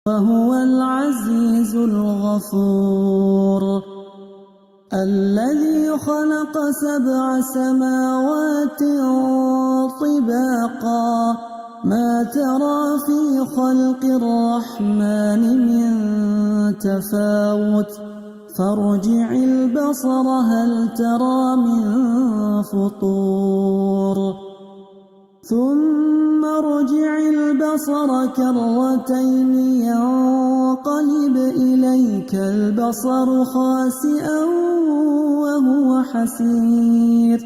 وهو العزيز الغفور الذي خلق 7 سماوات طباقا ما ترى في خلق الرحمن من تفاوت فارجع البصر هل ترى من فطور ثم ارجع البصر كرتين ينقلب إليك البصر خاسئا وهو حسير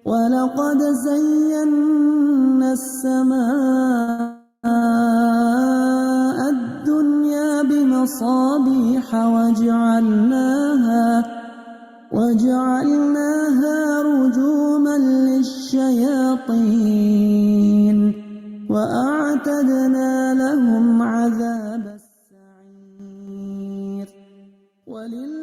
ولقد زينا السماء الدنيا بمصابيح وجعلناها رجوما للشياطين وأعتدنا لهم عذاب السعير وللذين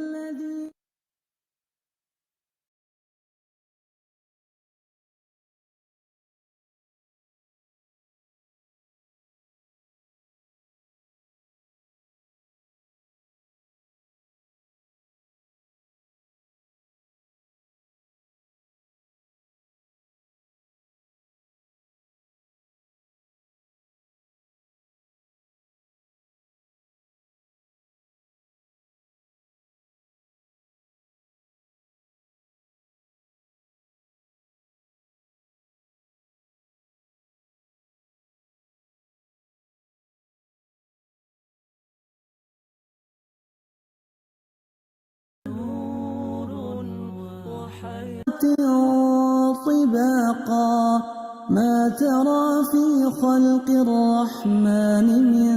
طباقا ما ترى في خلق الرحمن من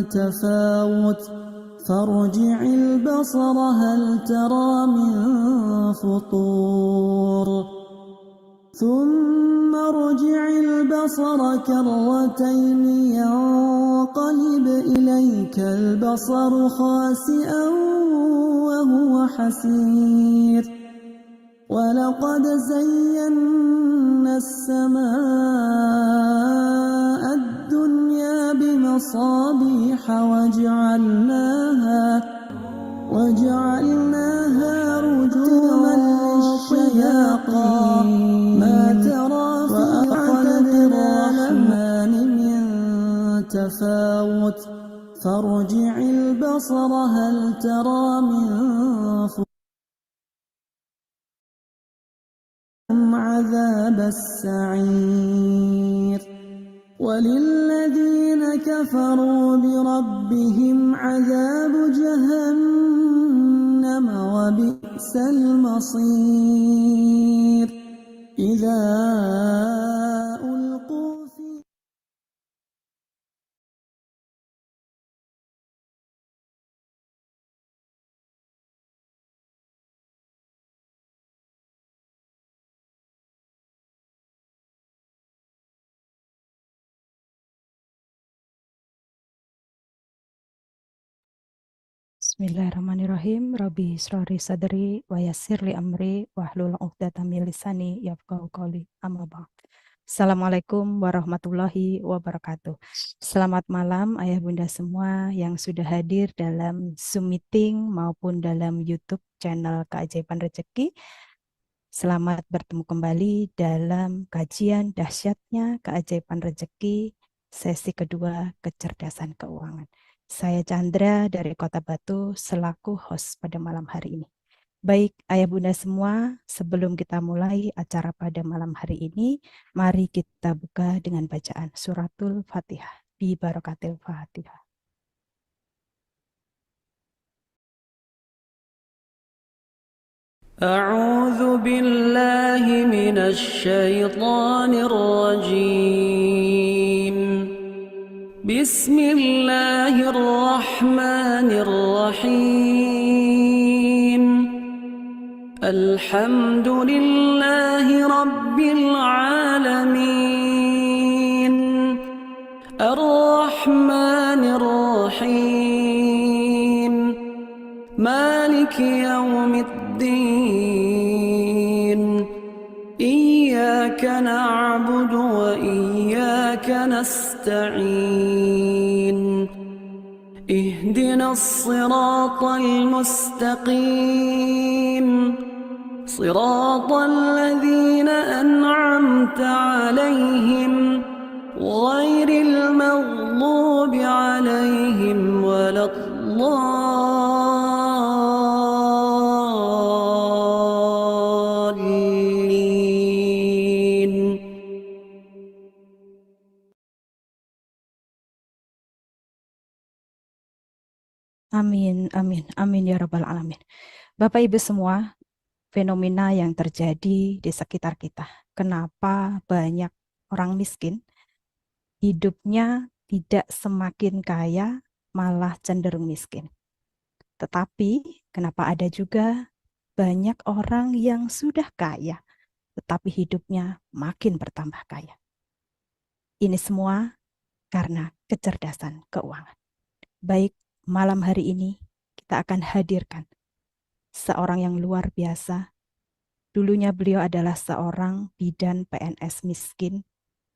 تفاوت فارجع البصر هل ترى من فطور ثم ارجع البصر كرتين ينقلب إليك البصر خاسئا وهو حسير ولقد زينا السماء الدنيا بمصابيح وجعلناها رجوما للشياطين ما ترى في خلق الرحمن من تفاوت فارجع البصر هل ترى من فطور عذاب السعير وللذين كفروا بربهم عذاب جهنم وبئس المصير إذا ألقوا في Bismillahirrahmanirrahim. Rabbi israri sadri wa yassirli amri wahlul 'uqdatam min lisani yafqahu qawli. Amma ba'd. Assalamualaikum warahmatullahi wabarakatuh. Selamat malam ayah bunda semua yang sudah hadir dalam Zoom meeting maupun dalam YouTube channel Keajaiban Rezeki. Selamat bertemu kembali dalam kajian dahsyatnya Keajaiban Rezeki sesi kedua kecerdasan keuangan. Saya Chandra dari Kota Batu selaku host pada malam hari ini. Baik ayah bunda semua, sebelum kita mulai acara pada malam hari ini, mari kita buka dengan bacaan suratul Fatihah. Bi barakatil Fatihah. أعوذ بالله من الشيطان الرجيم بسم الله الرحمن الرحيم الحمد لله رب العالمين الرحمن الرحيم مالك يوم الدين إياك نعبد وإياك نستعين اهدنا الصراط المستقيم صراط الذين أنعمت عليهم غير المغضوب عليهم ولا الضالين. Amin, amin, amin ya Rabbal Alamin. Bapak Ibu semua, fenomena yang terjadi di sekitar kita. Kenapa banyak orang miskin, hidupnya tidak semakin kaya, malah cenderung miskin. Tetapi kenapa ada juga banyak orang yang sudah kaya, tetapi hidupnya makin bertambah kaya. Ini semua karena kecerdasan keuangan. Baik, malam hari ini kita akan hadirkan seorang yang luar biasa. Dulunya beliau adalah seorang bidan PNS miskin,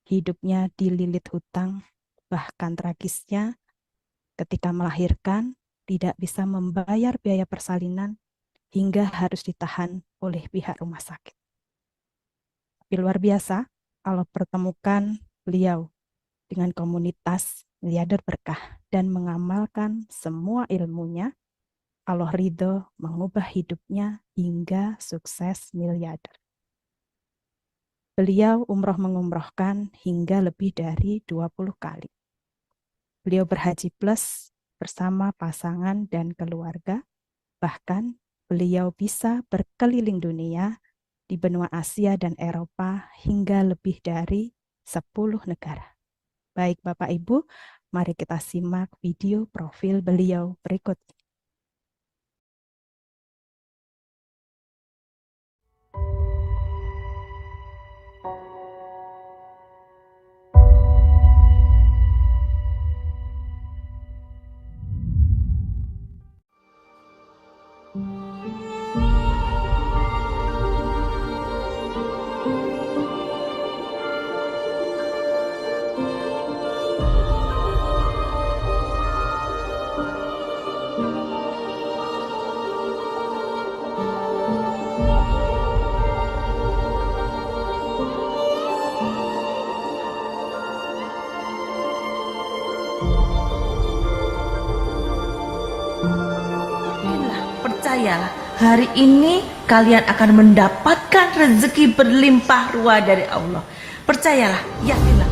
hidupnya dililit hutang, bahkan tragisnya ketika melahirkan tidak bisa membayar biaya persalinan hingga harus ditahan oleh pihak rumah sakit. Tapi luar biasa, Allah pertemukan beliau dengan komunitas miliarder berkah dan mengamalkan semua ilmunya. Allah ridho mengubah hidupnya hingga sukses miliarder. Beliau umroh mengumrohkan hingga lebih dari 20 kali. Beliau berhaji plus bersama pasangan dan keluarga. Bahkan beliau bisa berkeliling dunia di benua Asia dan Eropa hingga lebih dari 10 negara. Baik Bapak Ibu, mari kita simak video profil beliau berikut. Percayalah, hari ini kalian akan mendapatkan rezeki berlimpah ruah dari Allah. Percayalah, yakinlah.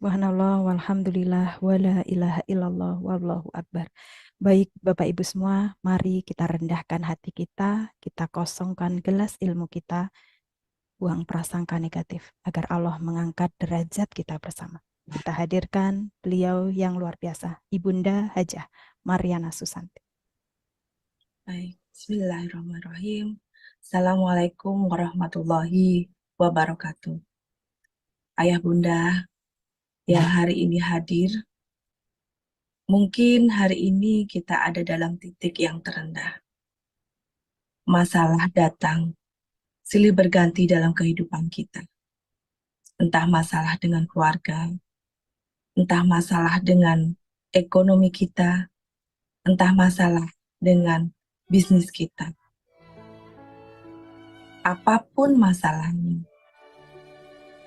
Subhanallah, walhamdulillah, wala ilaha illallah, wallahu akbar. Baik Bapak Ibu semua, mari kita rendahkan hati kita kosongkan gelas ilmu kita, buang prasangka negatif, agar Allah mengangkat derajat kita bersama. Kita hadirkan beliau yang luar biasa, Ibunda Hajah Mariana Susanti. Baik, bismillahirrahmanirrahim. Assalamualaikum warahmatullahi wabarakatuh. Ayah bunda yang hari ini hadir, mungkin hari ini kita ada dalam titik yang terendah. Masalah datang, silih berganti dalam kehidupan kita. Entah masalah dengan keluarga, entah masalah dengan ekonomi kita, entah masalah dengan bisnis kita. Apapun masalahnya,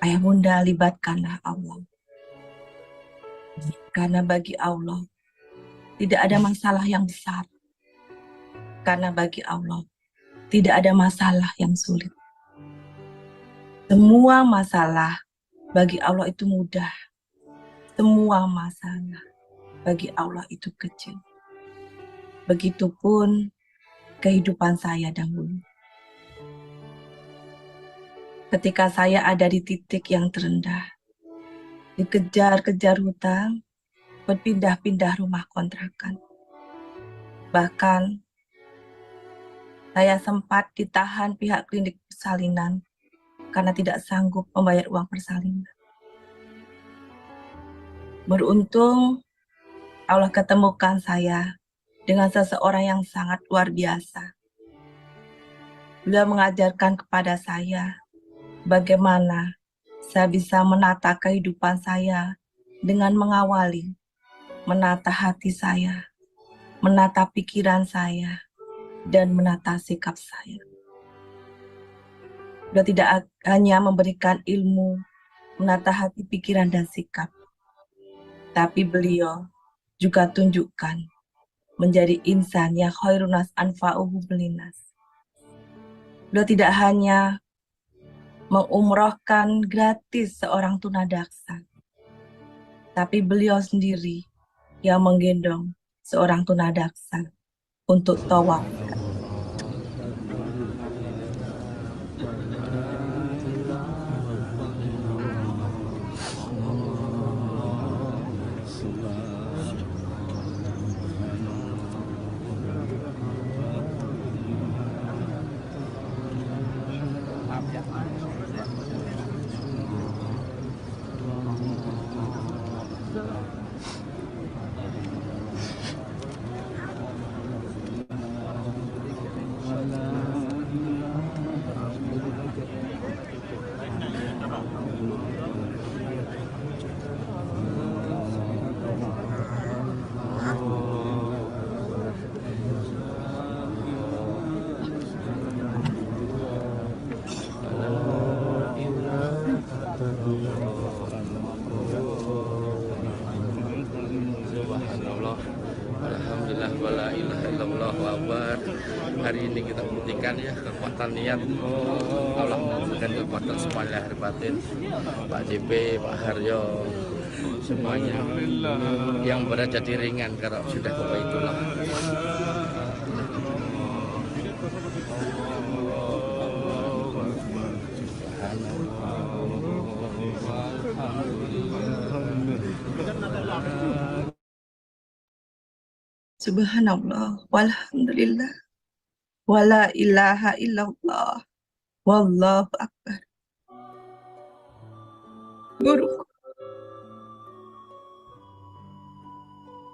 ayah bunda libatkanlah Allah. Karena bagi Allah tidak ada masalah yang besar, Karena bagi Allah tidak ada masalah yang sulit. Semua masalah bagi Allah itu mudah. Semua masalah bagi Allah itu kecil. Begitupun kehidupan saya dahulu. Ketika saya ada di titik yang terendah, dikejar-kejar hutang, berpindah-pindah rumah kontrakan. Bahkan saya sempat ditahan pihak klinik persalinan karena tidak sanggup membayar uang persalinan. Beruntung Allah ketemukan saya dengan seseorang yang sangat luar biasa. Beliau mengajarkan kepada saya bagaimana saya bisa menata kehidupan saya dengan mengawali, menata hati saya, menata pikiran saya, dan menata sikap saya. Beliau tidak hanya memberikan ilmu, menata hati, pikiran, dan sikap, tapi beliau juga tunjukkan menjadi insan yang khairun nas anfa'uhu linnas. Beliau tidak hanya mengumrohkan gratis seorang tunadaksa, tapi beliau sendiri yang menggendong seorang tunadaksa untuk tawaf. Subhanallah, alhamdulillah, wala ilaha illallah wa akbar. Hari ini kita buktikan ya kekuatan niat. Allah memberikan kekuatan semuanya lahir batin. Pak JP, Pak Haryo, semuanya yang berat jadi ringan kalau sudah ke Baitullah. Subhanallah, walhamdulillah, wala ilaha illallah, wallahu akbar. Guru,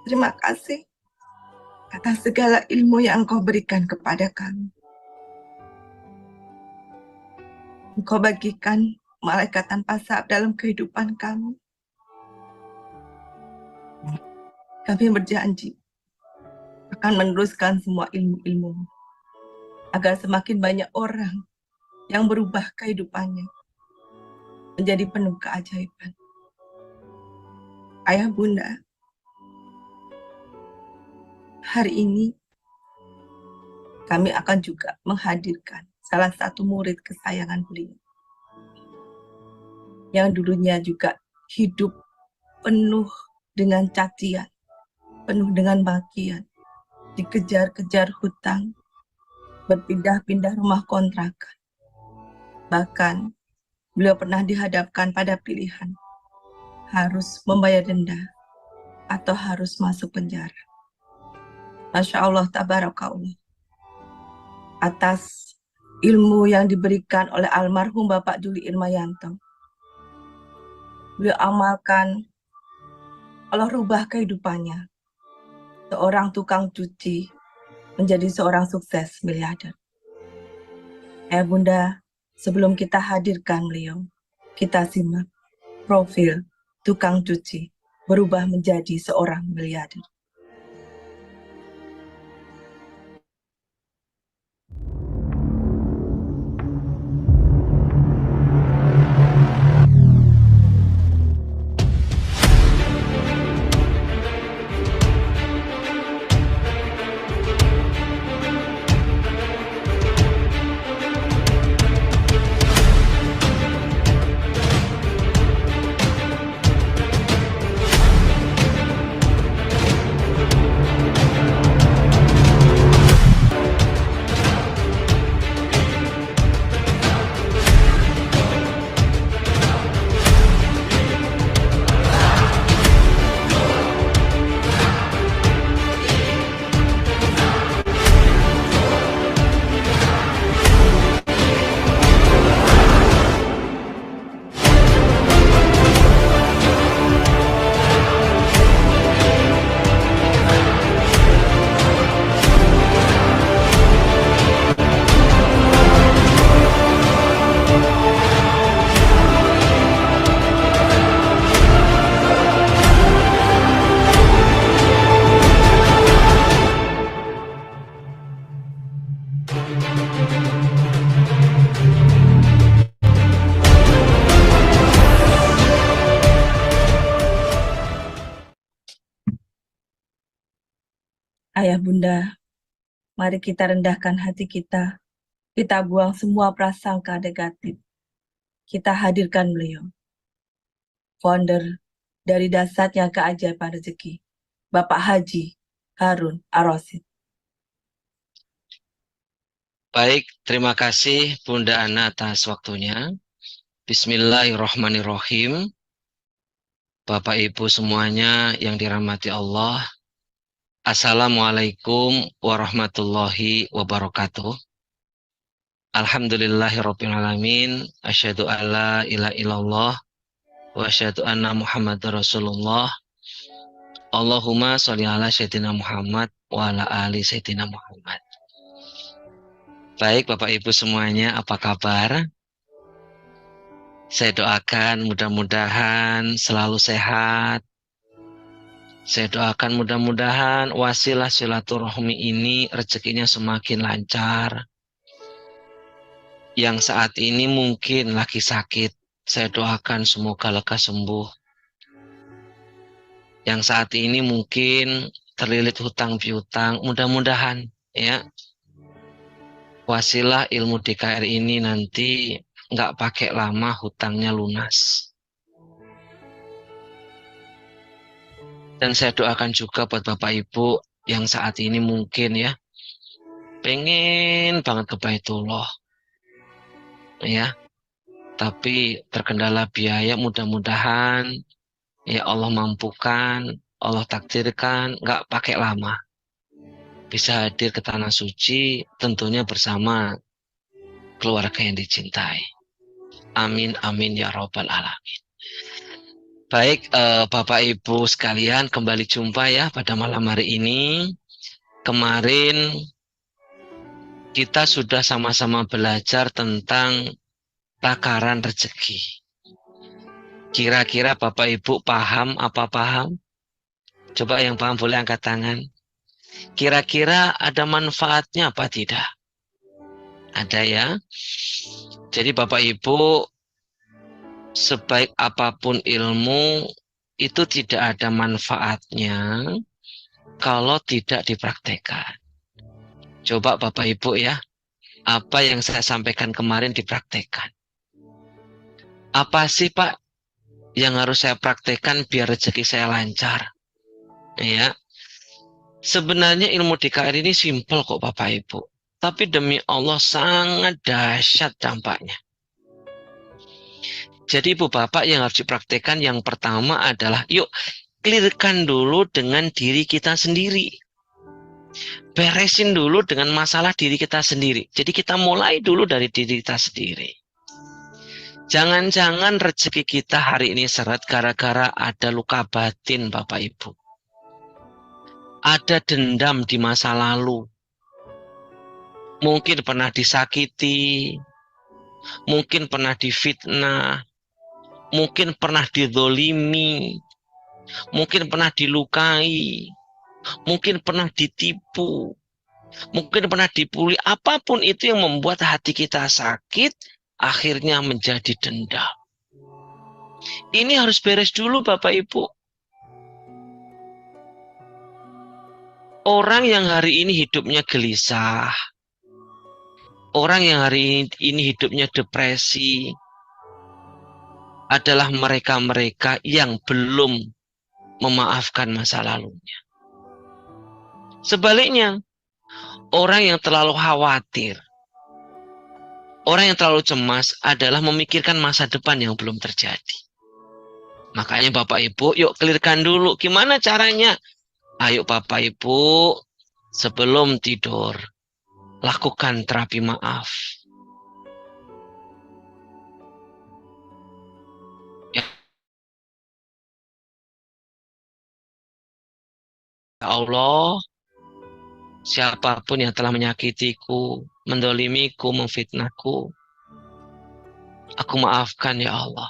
terima kasih atas segala ilmu yang Engkau berikan kepada kami. Engkau bagikan malaikat tanpa sayap dalam kehidupan kami. Kami berjanji akan meneruskan semua ilmu-ilmu agar semakin banyak orang yang berubah kehidupannya menjadi penuh keajaiban. Ayah Bunda, hari ini kami akan juga menghadirkan salah satu murid kesayangan beliau yang dulunya juga hidup penuh dengan cacian, penuh dengan makian, dikejar-kejar hutang, berpindah-pindah rumah kontrakan. Bahkan beliau pernah dihadapkan pada pilihan harus membayar denda atau harus masuk penjara. Masya Allah, tabarakallah. Atas ilmu yang diberikan oleh almarhum Bapak Juli Irmayanto, beliau amalkan, Allah rubah kehidupannya. Seorang tukang cuci menjadi seorang sukses miliarder. Bunda, sebelum kita hadirkan beliau, kita simak profil tukang cuci berubah menjadi seorang miliarder. Ayah Bunda, mari kita rendahkan hati kita. Kita buang semua prasangka negatif. Kita hadirkan beliau, founder dari Dasarnya Keajaiban Rezeki, Bapak Haji Harun Ar-Rasyid. Baik, terima kasih Bunda Ana atas waktunya. Bismillahirrahmanirrahim. Bapak Ibu semuanya yang dirahmati Allah. Assalamualaikum warahmatullahi wabarakatuh. Alhamdulillahirrabbilalamin. Asyhadu alla ilaha illallah wa asyhadu anna Muhammadar Rasulullah. Allahumma sholli ala sayyidina Muhammad wa ala ali sayyidina Muhammad. Baik Bapak Ibu semuanya, apa kabar? Saya doakan mudah-mudahan selalu sehat. Saya doakan mudah-mudahan wasilah silaturahmi ini rezekinya semakin lancar. Yang saat ini mungkin lagi sakit, saya doakan semoga lekas sembuh. Yang saat ini mungkin terlilit hutang piutang, mudah-mudahan ya. Wasilah ilmu DKR ini nanti nggak pakai lama hutangnya lunas. Dan saya doakan juga buat Bapak Ibu yang saat ini mungkin ya pengen banget ke Baitullah ya, tapi terkendala biaya, mudah-mudahan ya Allah mampukan, Allah takdirkan, nggak pakai lama bisa hadir ke tanah suci, tentunya bersama keluarga yang dicintai. Amin, amin ya robbal alamin. Baik, Bapak Ibu sekalian, kembali jumpa ya pada malam hari ini. Kemarin kita sudah sama-sama belajar tentang takaran rezeki. Kira-kira Bapak Ibu paham apa paham? Coba yang paham boleh angkat tangan. Kira-kira ada manfaatnya apa tidak? Ada ya. Jadi Bapak Ibu, sebaik apapun ilmu itu tidak ada manfaatnya kalau tidak dipraktekkan. Coba Bapak Ibu ya, apa yang saya sampaikan kemarin dipraktekkan. Apa sih Pak yang harus saya praktekkan biar rezeki saya lancar? Ya. Sebenarnya ilmu DKR ini simpel kok Bapak Ibu. Tapi demi Allah sangat dahsyat dampaknya. Jadi Ibu Bapak yang harus dipraktekkan yang pertama adalah yuk clearkan dulu dengan diri kita sendiri. Beresin dulu dengan masalah diri kita sendiri. Jadi kita mulai dulu dari diri kita sendiri. Jangan-jangan rezeki kita hari ini seret gara-gara ada luka batin Bapak Ibu. Ada dendam di masa lalu. Mungkin pernah disakiti, mungkin pernah difitnah, mungkin pernah dizolimi, mungkin pernah dilukai, mungkin pernah ditipu, mungkin pernah dibully. Apapun itu yang membuat hati kita sakit, akhirnya menjadi dendam. Ini harus beres dulu Bapak Ibu. Orang yang hari ini hidupnya gelisah, orang yang hari ini hidupnya depresi, adalah mereka-mereka yang belum memaafkan masa lalunya. Sebaliknya, orang yang terlalu khawatir, orang yang terlalu cemas adalah memikirkan masa depan yang belum terjadi. Makanya Bapak Ibu, yuk clearkan dulu. Gimana caranya? Ayo Bapak Ibu, sebelum tidur, lakukan terapi maaf. Ya Allah, siapapun yang telah menyakitiku, mendolimiku, memfitnahku, aku maafkan ya Allah.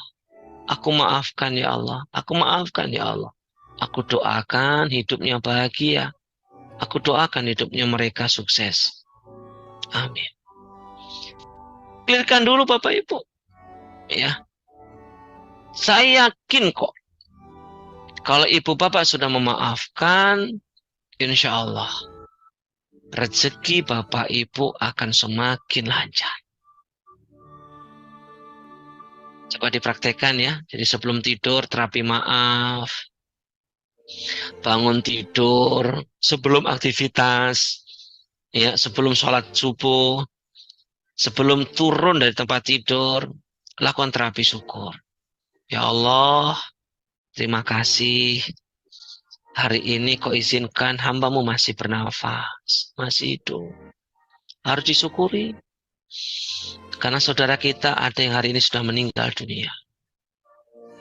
Aku maafkan ya Allah. Aku maafkan ya Allah. Aku doakan hidupnya bahagia. Aku doakan hidupnya mereka sukses. Amin. Clearkan dulu Bapak Ibu. Ya. Saya yakin kok. Kalau Ibu Bapak sudah memaafkan, insya Allah rezeki Bapak Ibu akan semakin lancar. Coba dipraktekkan ya. Jadi sebelum tidur terapi maaf, bangun tidur, sebelum aktivitas, ya, sebelum sholat subuh, sebelum turun dari tempat tidur, lakukan terapi syukur. Ya Allah, terima kasih. Hari ini kau izinkan hamba-Mu masih bernafas, masih hidup. Harus disyukuri. Karena saudara kita ada yang hari ini sudah meninggal dunia.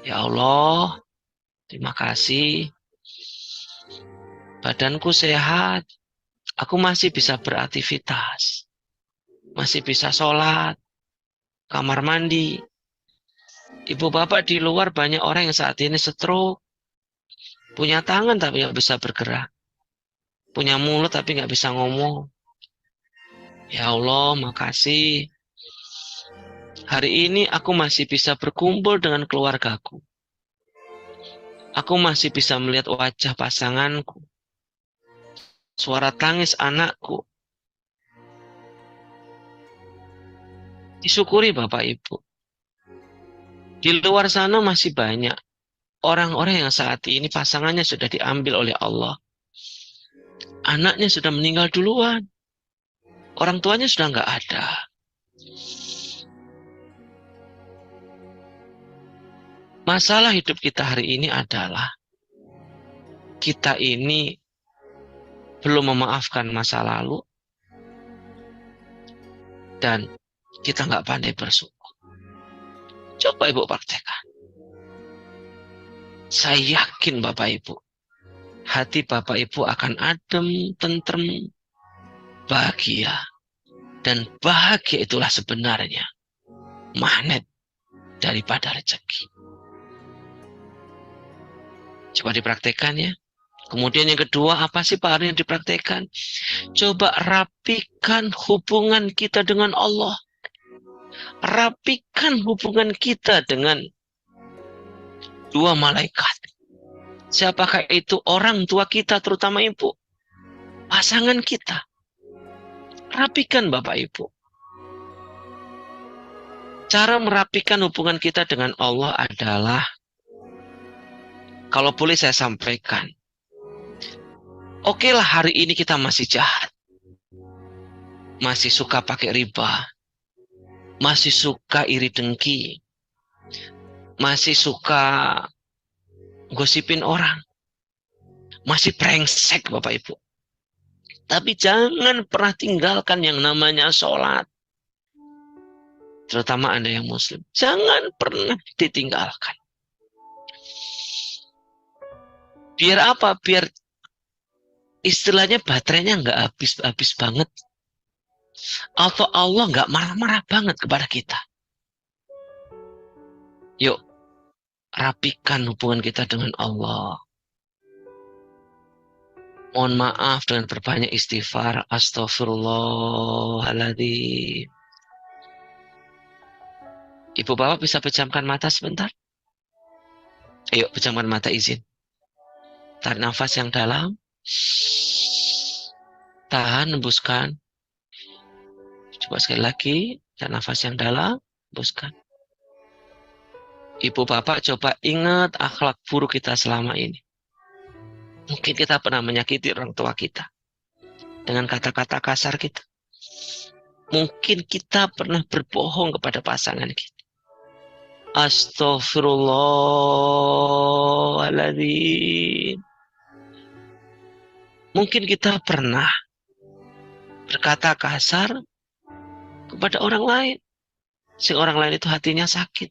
Ya Allah, terima kasih. Badanku sehat. Aku masih bisa beraktivitas. Masih bisa sholat. Kamar mandi. Ibu bapak di luar banyak orang yang saat ini stroke. Punya tangan tapi nggak bisa bergerak. Punya mulut tapi nggak bisa ngomong. Ya Allah, makasih. Hari ini aku masih bisa berkumpul dengan keluargaku. Aku masih bisa melihat wajah pasanganku. Suara tangis anakku. Disyukuri Bapak Ibu. Di luar sana masih banyak orang-orang yang saat ini pasangannya sudah diambil oleh Allah. Anaknya sudah meninggal duluan. Orang tuanya sudah nggak ada. Masalah hidup kita hari ini adalah kita ini belum memaafkan masa lalu dan kita nggak pandai bersyukur. Coba Ibu praktekkan. Saya yakin Bapak Ibu, hati Bapak Ibu akan adem, tentrem, bahagia. Dan bahagia itulah sebenarnya magnet daripada rezeki. Coba dipraktekkan ya. Kemudian yang kedua, apa sih Pak Ari yang dipraktekkan? Coba rapikan hubungan kita dengan Allah. Rapikan hubungan kita dengan dua malaikat. Siapakah itu? Orang tua kita, terutama ibu. Pasangan kita. Rapikan Bapak Ibu. Cara merapikan hubungan kita dengan Allah adalah, kalau boleh saya sampaikan, okelah hari ini kita masih jahat. Masih suka pakai riba. Masih suka iri dengki. Masih suka gosipin orang. Masih brengsek Bapak Ibu. Tapi jangan pernah tinggalkan yang namanya sholat. Terutama Anda yang muslim. Jangan pernah ditinggalkan. Biar apa? Biar istilahnya baterainya nggak habis-habis banget. Atau Allah nggak marah-marah banget kepada kita. Yuk, rapikan hubungan kita dengan Allah. Mohon maaf dengan berbanyak istighfar. Astaghfirullahaladzim. Ibu bapak bisa pejamkan mata sebentar? Ayo, pejamkan mata, izin. Tarik nafas yang dalam. Tahan, hembuskan. Coba sekali lagi. Tarik nafas yang dalam. Hembuskan. Ibu bapak coba ingat akhlak buruk kita selama ini. Mungkin kita pernah menyakiti orang tua kita. Dengan kata-kata kasar kita. Mungkin kita pernah berbohong kepada pasangan kita. Astaghfirullahaladzim. Mungkin kita pernah berkata kasar kepada orang lain. Sehingga orang lain itu hatinya sakit.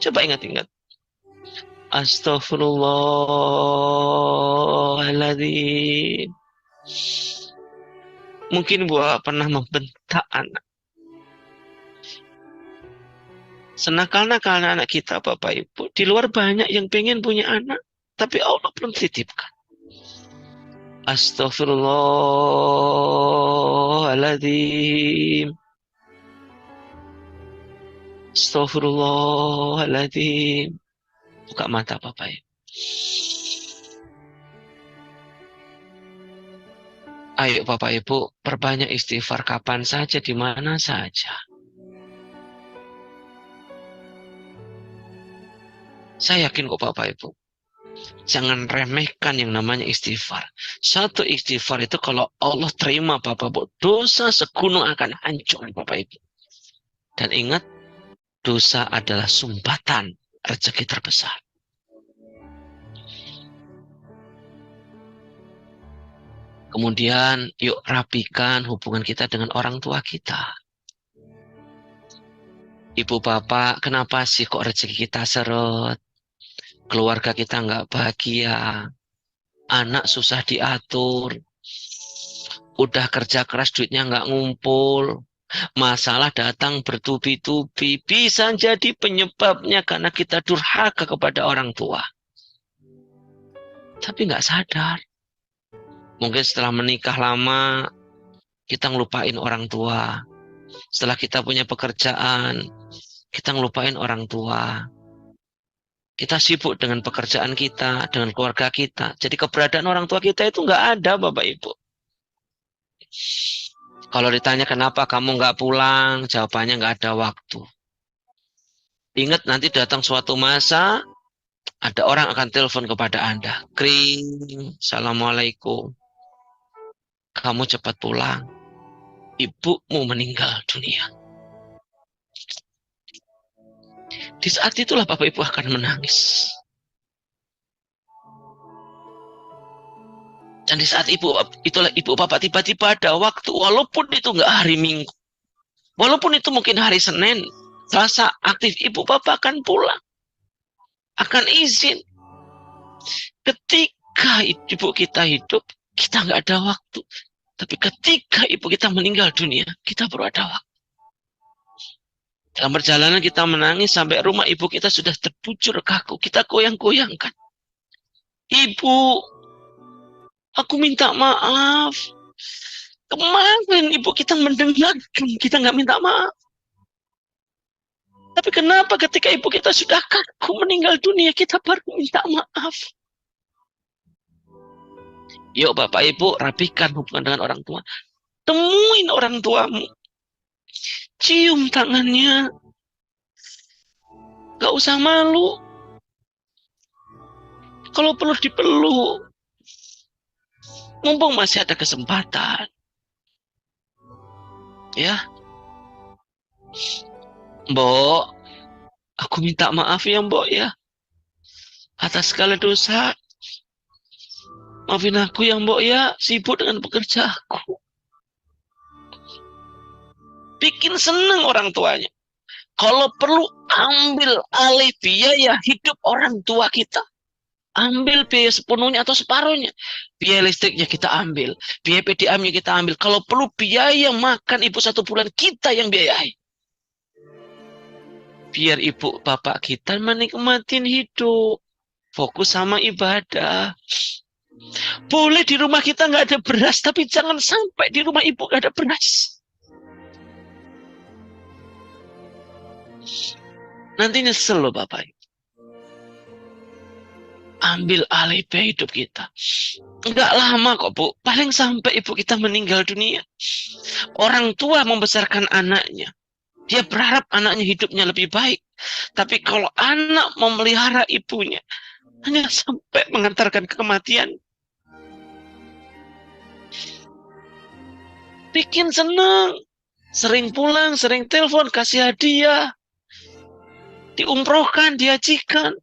Coba ingat-ingat. Astaghfirullahaladzim. Mungkin Bapak pernah membentak anak. Senakal-nakalnya anak kita Bapak Ibu. Di luar banyak yang pengen punya anak. Tapi Allah belum titipkan. Astaghfirullahaladzim. Astaghfirullahaladzim. Buka mata Bapak Ibu. Ayo Bapak Ibu, perbanyak istighfar kapan saja, di mana saja. Saya yakin kok Bapak Ibu, jangan remehkan yang namanya istighfar. Satu istighfar itu kalau Allah terima Bapak Ibu, dosa segunung akan hancur Bapak Ibu. Dan ingat, dosa adalah sumbatan rezeki terbesar. Kemudian yuk rapikan hubungan kita dengan orang tua kita. Ibu bapak, kenapa sih kok rezeki kita seret? Keluarga kita nggak bahagia. Anak susah diatur. Udah kerja keras duitnya nggak ngumpul. Masalah datang bertubi-tubi. Bisa jadi penyebabnya karena kita durhaka kepada orang tua. Tapi nggak sadar. Mungkin setelah menikah lama, kita ngelupain orang tua. Setelah kita punya pekerjaan, kita ngelupain orang tua. Kita sibuk dengan pekerjaan kita, dengan keluarga kita. Jadi keberadaan orang tua kita itu nggak ada, Bapak Ibu. Kalau ditanya kenapa kamu nggak pulang, jawabannya nggak ada waktu. Ingat nanti datang suatu masa, ada orang akan telepon kepada Anda. Kring, Assalamualaikum. Kamu cepat pulang. Ibumu meninggal dunia. Di saat itulah Bapak Ibu akan menangis. Dan di saat itulah ibu bapak tiba-tiba ada waktu, walaupun itu nggak hari Minggu, walaupun itu mungkin hari Senin, Selasa aktif, ibu bapak akan pulang, akan izin. Ketika ibu kita hidup, kita nggak ada waktu. Tapi ketika ibu kita meninggal dunia, kita baru ada waktu. Dalam perjalanan kita menangis sampai rumah ibu kita sudah terbujur kaku. Kita goyang-goyangkan. Ibu, aku minta maaf. Kemarin ibu kita mendengarkan, kita nggak minta maaf. Tapi kenapa ketika ibu kita sudah kaku meninggal dunia, kita baru minta maaf? Yuk Bapak Ibu, rapikan hubungan dengan orang tua. Temuin orang tuamu. Cium tangannya. Gak usah malu. Kalau perlu dipeluk. Mumpung masih ada kesempatan. Ya. Mbok, aku minta maaf ya Mbok ya. Atas segala dosa. Maafin aku ya Mbok ya, sibuk dengan pekerjaanku. Bikin senang orang tuanya. Kalau perlu ambil alih biaya hidup orang tua kita. Ambil biaya sepenuhnya atau separuhnya. Biaya listriknya kita ambil. Biaya PDAM-nya kita ambil. Kalau perlu biaya makan ibu 1 bulan, kita yang biayai. Biar ibu bapak kita menikmatin hidup. Fokus sama ibadah. Boleh di rumah kita nggak ada beras, tapi jangan sampai di rumah ibu nggak ada beras. Nanti nyesel loh Bapak. Ambil alih biaya hidup kita. Nggak lama kok Bu, paling sampai ibu kita meninggal dunia. Orang tua membesarkan anaknya. Dia berharap anaknya hidupnya lebih baik. Tapi kalau anak memelihara ibunya, hanya sampai mengantarkan kematian. Bikin senang. Sering pulang, sering telepon, kasih hadiah. Diumrohkan, dihajikan.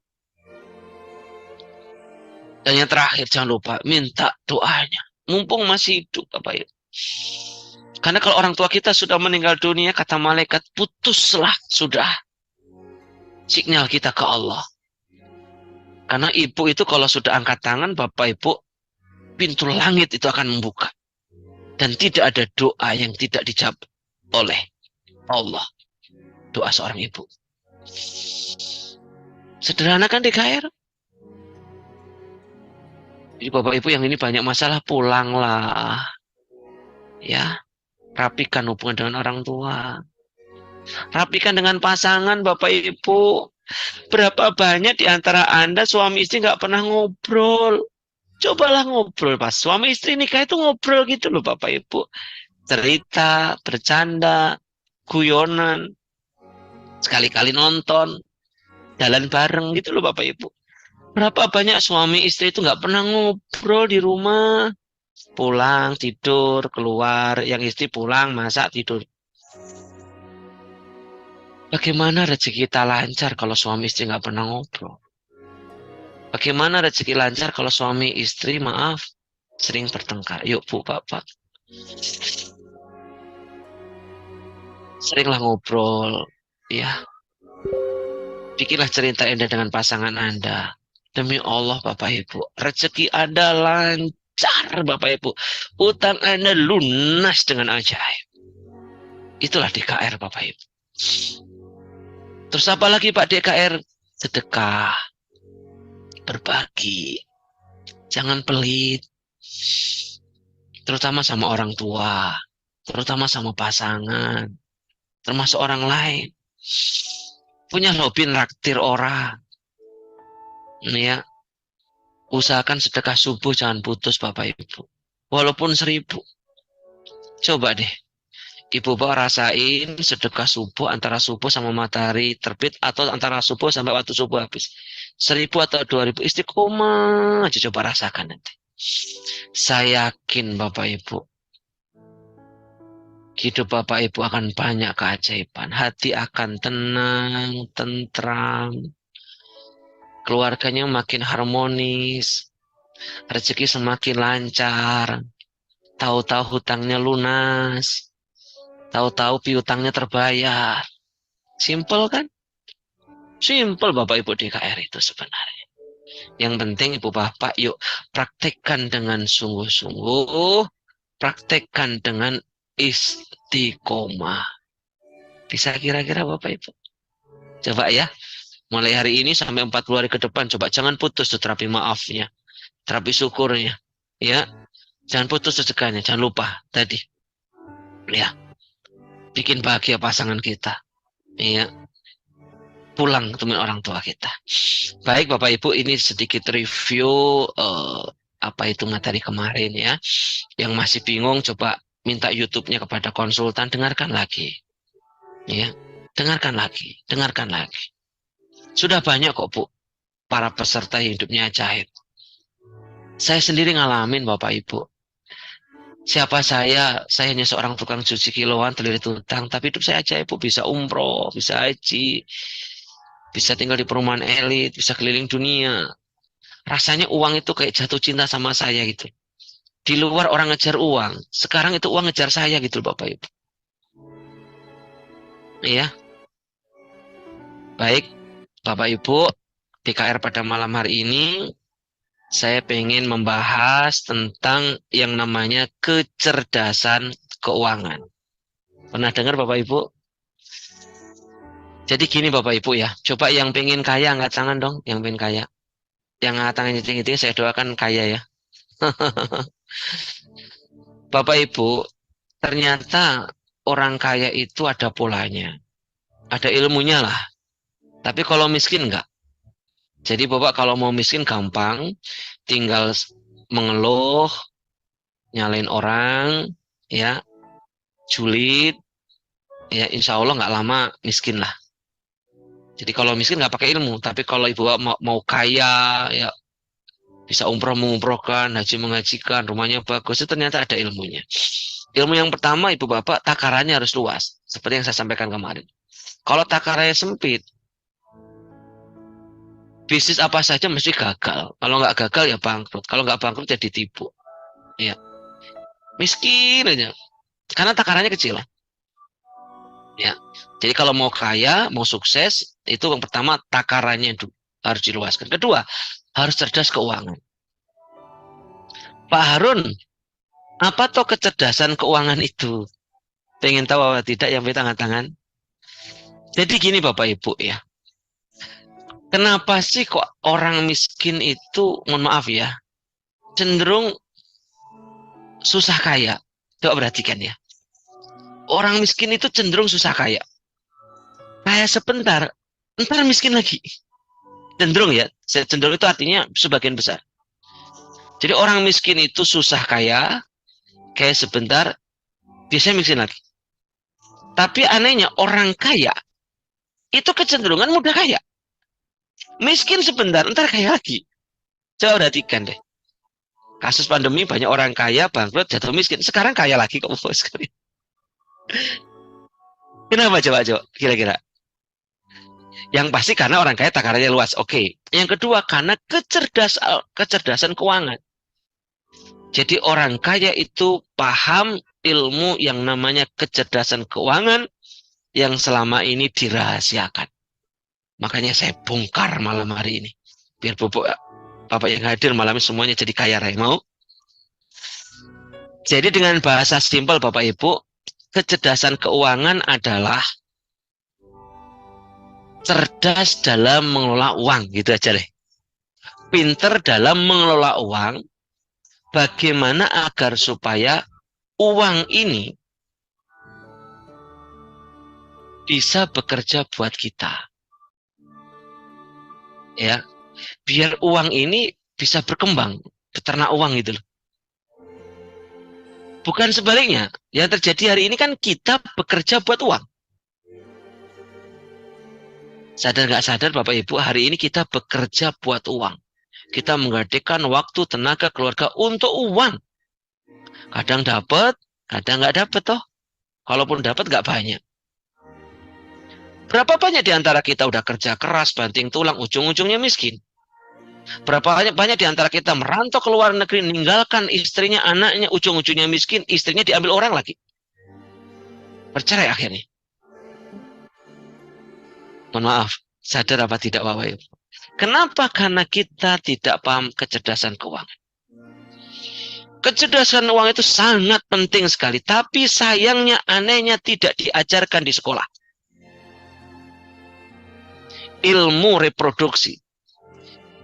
Dan yang terakhir, jangan lupa, minta doanya. Mumpung masih hidup, Bapak Ibu. Karena kalau orang tua kita sudah meninggal dunia, kata malaikat, putuslah sudah signal kita ke Allah. Karena ibu itu kalau sudah angkat tangan, Bapak Ibu, pintu langit itu akan membuka. Dan tidak ada doa yang tidak dijawab oleh Allah. Doa seorang ibu. Sederhana kan DKR? Jadi Bapak Ibu yang ini banyak masalah, pulanglah. Ya, rapikan hubungan dengan orang tua. Rapikan dengan pasangan Bapak Ibu. Berapa banyak di antara Anda suami istri nggak pernah ngobrol. Cobalah ngobrol pas suami istri nikah itu ngobrol gitu loh Bapak Ibu. Cerita, bercanda, guyonan, sekali-kali nonton, jalan bareng gitu loh Bapak Ibu. Berapa banyak suami istri itu nggak pernah ngobrol di rumah. Pulang, tidur, keluar, yang istri pulang, masak, tidur. Bagaimana rezeki kita lancar kalau suami istri nggak pernah ngobrol? Bagaimana rezeki lancar kalau suami istri, maaf, sering bertengkar? Yuk Bu, Bapak. Seringlah ngobrol, ya. Bikinlah cerita Anda dengan pasangan Anda. Demi Allah Bapak Ibu, rezeki Anda lancar Bapak Ibu. Utang Anda lunas dengan ajaib. Itulah DKR Bapak Ibu. Terus apa lagi Pak DKR? Sedekah. Berbagi. Jangan pelit. Terutama sama orang tua. Terutama sama pasangan. Termasuk orang lain. Punya hobi naktir orang. Ya. Usahakan sedekah subuh jangan putus Bapak Ibu. Walaupun 1.000. Coba deh. Ibu Bapak rasain sedekah subuh antara subuh sama matahari terbit atau antara subuh sampai waktu subuh habis. 1.000 atau 2.000 istiqomah aja coba rasakan nanti. Saya yakin Bapak Ibu, hidup Bapak Ibu akan banyak keajaiban. Hati akan tenang, tentram. Keluarganya makin harmonis. Rezeki semakin lancar. Tahu-tahu hutangnya lunas. Tahu-tahu piutangnya terbayar. Simple kan? Simple Bapak Ibu DKR itu sebenarnya. Yang penting Ibu Bapak yuk praktekkan dengan sungguh-sungguh. Praktekkan dengan istiqomah. Bisa kira-kira Bapak Ibu? Coba ya. Mulai hari ini sampai 40 hari ke depan. Coba jangan putus tuh terapi maafnya. Terapi syukurnya. Ya. Jangan putus sedekahnya. Jangan lupa tadi. Ya. Bikin bahagia pasangan kita. Ya. Pulang teman orang tua kita. Baik Bapak Ibu, ini sedikit review apa itu materi kemarin ya. Yang masih bingung coba minta YouTube-nya kepada konsultan, dengarkan lagi. Ya, dengarkan lagi, dengarkan lagi. Sudah banyak kok Bu para peserta hidupnya ajaib. Saya sendiri ngalamin Bapak Ibu. Siapa saya hanya seorang tukang cuci kiloan, terlilit utang, tapi hidup saya ajaib Bu, bisa umroh, bisa haji. Bisa tinggal di perumahan elit, bisa keliling dunia. Rasanya uang itu kayak jatuh cinta sama saya gitu. Di luar orang ngejar uang, sekarang itu uang ngejar saya gitu Bapak Ibu. Iya. Baik, Bapak Ibu, DKR pada malam hari ini, saya pengen membahas tentang yang namanya kecerdasan keuangan. Pernah dengar Bapak Ibu? Jadi gini Bapak Ibu ya, coba yang pengen kaya angkat tangan dong, yang pengen kaya. Yang angkat tangan tinggi-tinggi saya doakan kaya ya. Bapak Ibu, ternyata orang kaya itu ada polanya. Ada ilmunya lah. Tapi kalau miskin enggak. Jadi Bapak kalau mau miskin gampang, tinggal mengeluh, nyalain orang, ya, julid, ya insya Allah nggak lama miskin lah. Jadi kalau miskin nggak pakai ilmu, tapi kalau ibu mau kaya, ya bisa umroh mengumrohkan, haji mengajikan, rumahnya bagus, itu ternyata ada ilmunya. Ilmu yang pertama ibu bapak takarannya harus luas, seperti yang saya sampaikan kemarin. Kalau takarannya sempit, bisnis apa saja mesti gagal. Kalau nggak gagal ya bangkrut. Kalau nggak bangkrut ya ditipu. Ya, miskin aja, karena takarannya kecil. Ya, jadi kalau mau kaya, mau sukses, itu yang pertama takarannya harus diluaskan. Kedua, harus cerdas keuangan. Pak Harun, apa toh kecerdasan keuangan itu? Pengen tahu apa tidak yang pengen tangan? Jadi gini Bapak Ibu ya. Kenapa sih kok orang miskin itu, mohon maaf ya, cenderung susah kaya? Coba perhatikan ya. Orang miskin itu cenderung susah kaya. Kaya sebentar, entar miskin lagi. Cenderung ya, cenderung itu artinya sebagian besar. Jadi orang miskin itu susah kaya, kayak sebentar, biasanya miskin lagi. Tapi anehnya orang kaya, itu kecenderungan mudah kaya. Miskin sebentar, ntar kaya lagi. Coba perhatikan deh. Kasus pandemi banyak orang kaya, bangkrut, jatuh miskin. Sekarang kaya lagi kok sekali. Kenapa coba kira-kira? Yang pasti karena orang kaya takarannya luas. Oke. Yang kedua karena kecerdasan keuangan. Jadi orang kaya itu paham ilmu yang namanya kecerdasan keuangan yang selama ini dirahasiakan. Makanya saya bongkar malam hari ini. Biar Bapak yang hadir malam ini semuanya jadi kaya raya. Mau? Jadi dengan bahasa simpel Bapak Ibu, kecerdasan keuangan adalah cerdas dalam mengelola uang, gitu aja deh. Pinter dalam mengelola uang, bagaimana agar supaya uang ini bisa bekerja buat kita. Ya, biar uang ini bisa berkembang, peternak uang gitu loh. Bukan sebaliknya, yang terjadi hari ini kan kita bekerja buat uang. Sadar nggak sadar Bapak Ibu, hari ini kita bekerja buat uang. Kita menggadaikan waktu, tenaga, keluarga untuk uang. Kadang dapat, kadang nggak dapat toh. Kalaupun dapat nggak banyak. Berapa banyak di antara kita udah kerja keras, banting tulang, ujung-ujungnya miskin? Berapa banyak di antara kita merantau ke luar negeri, meninggalkan istrinya, anaknya, ujung-ujungnya miskin, istrinya diambil orang lagi. Bercerai akhirnya. Mohon maaf, sadar apa tidak Bapak Ibu? Kenapa? Karena kita tidak paham kecerdasan keuangan. Kecerdasan uang itu sangat penting sekali, tapi sayangnya, anehnya tidak diajarkan di sekolah. Ilmu reproduksi,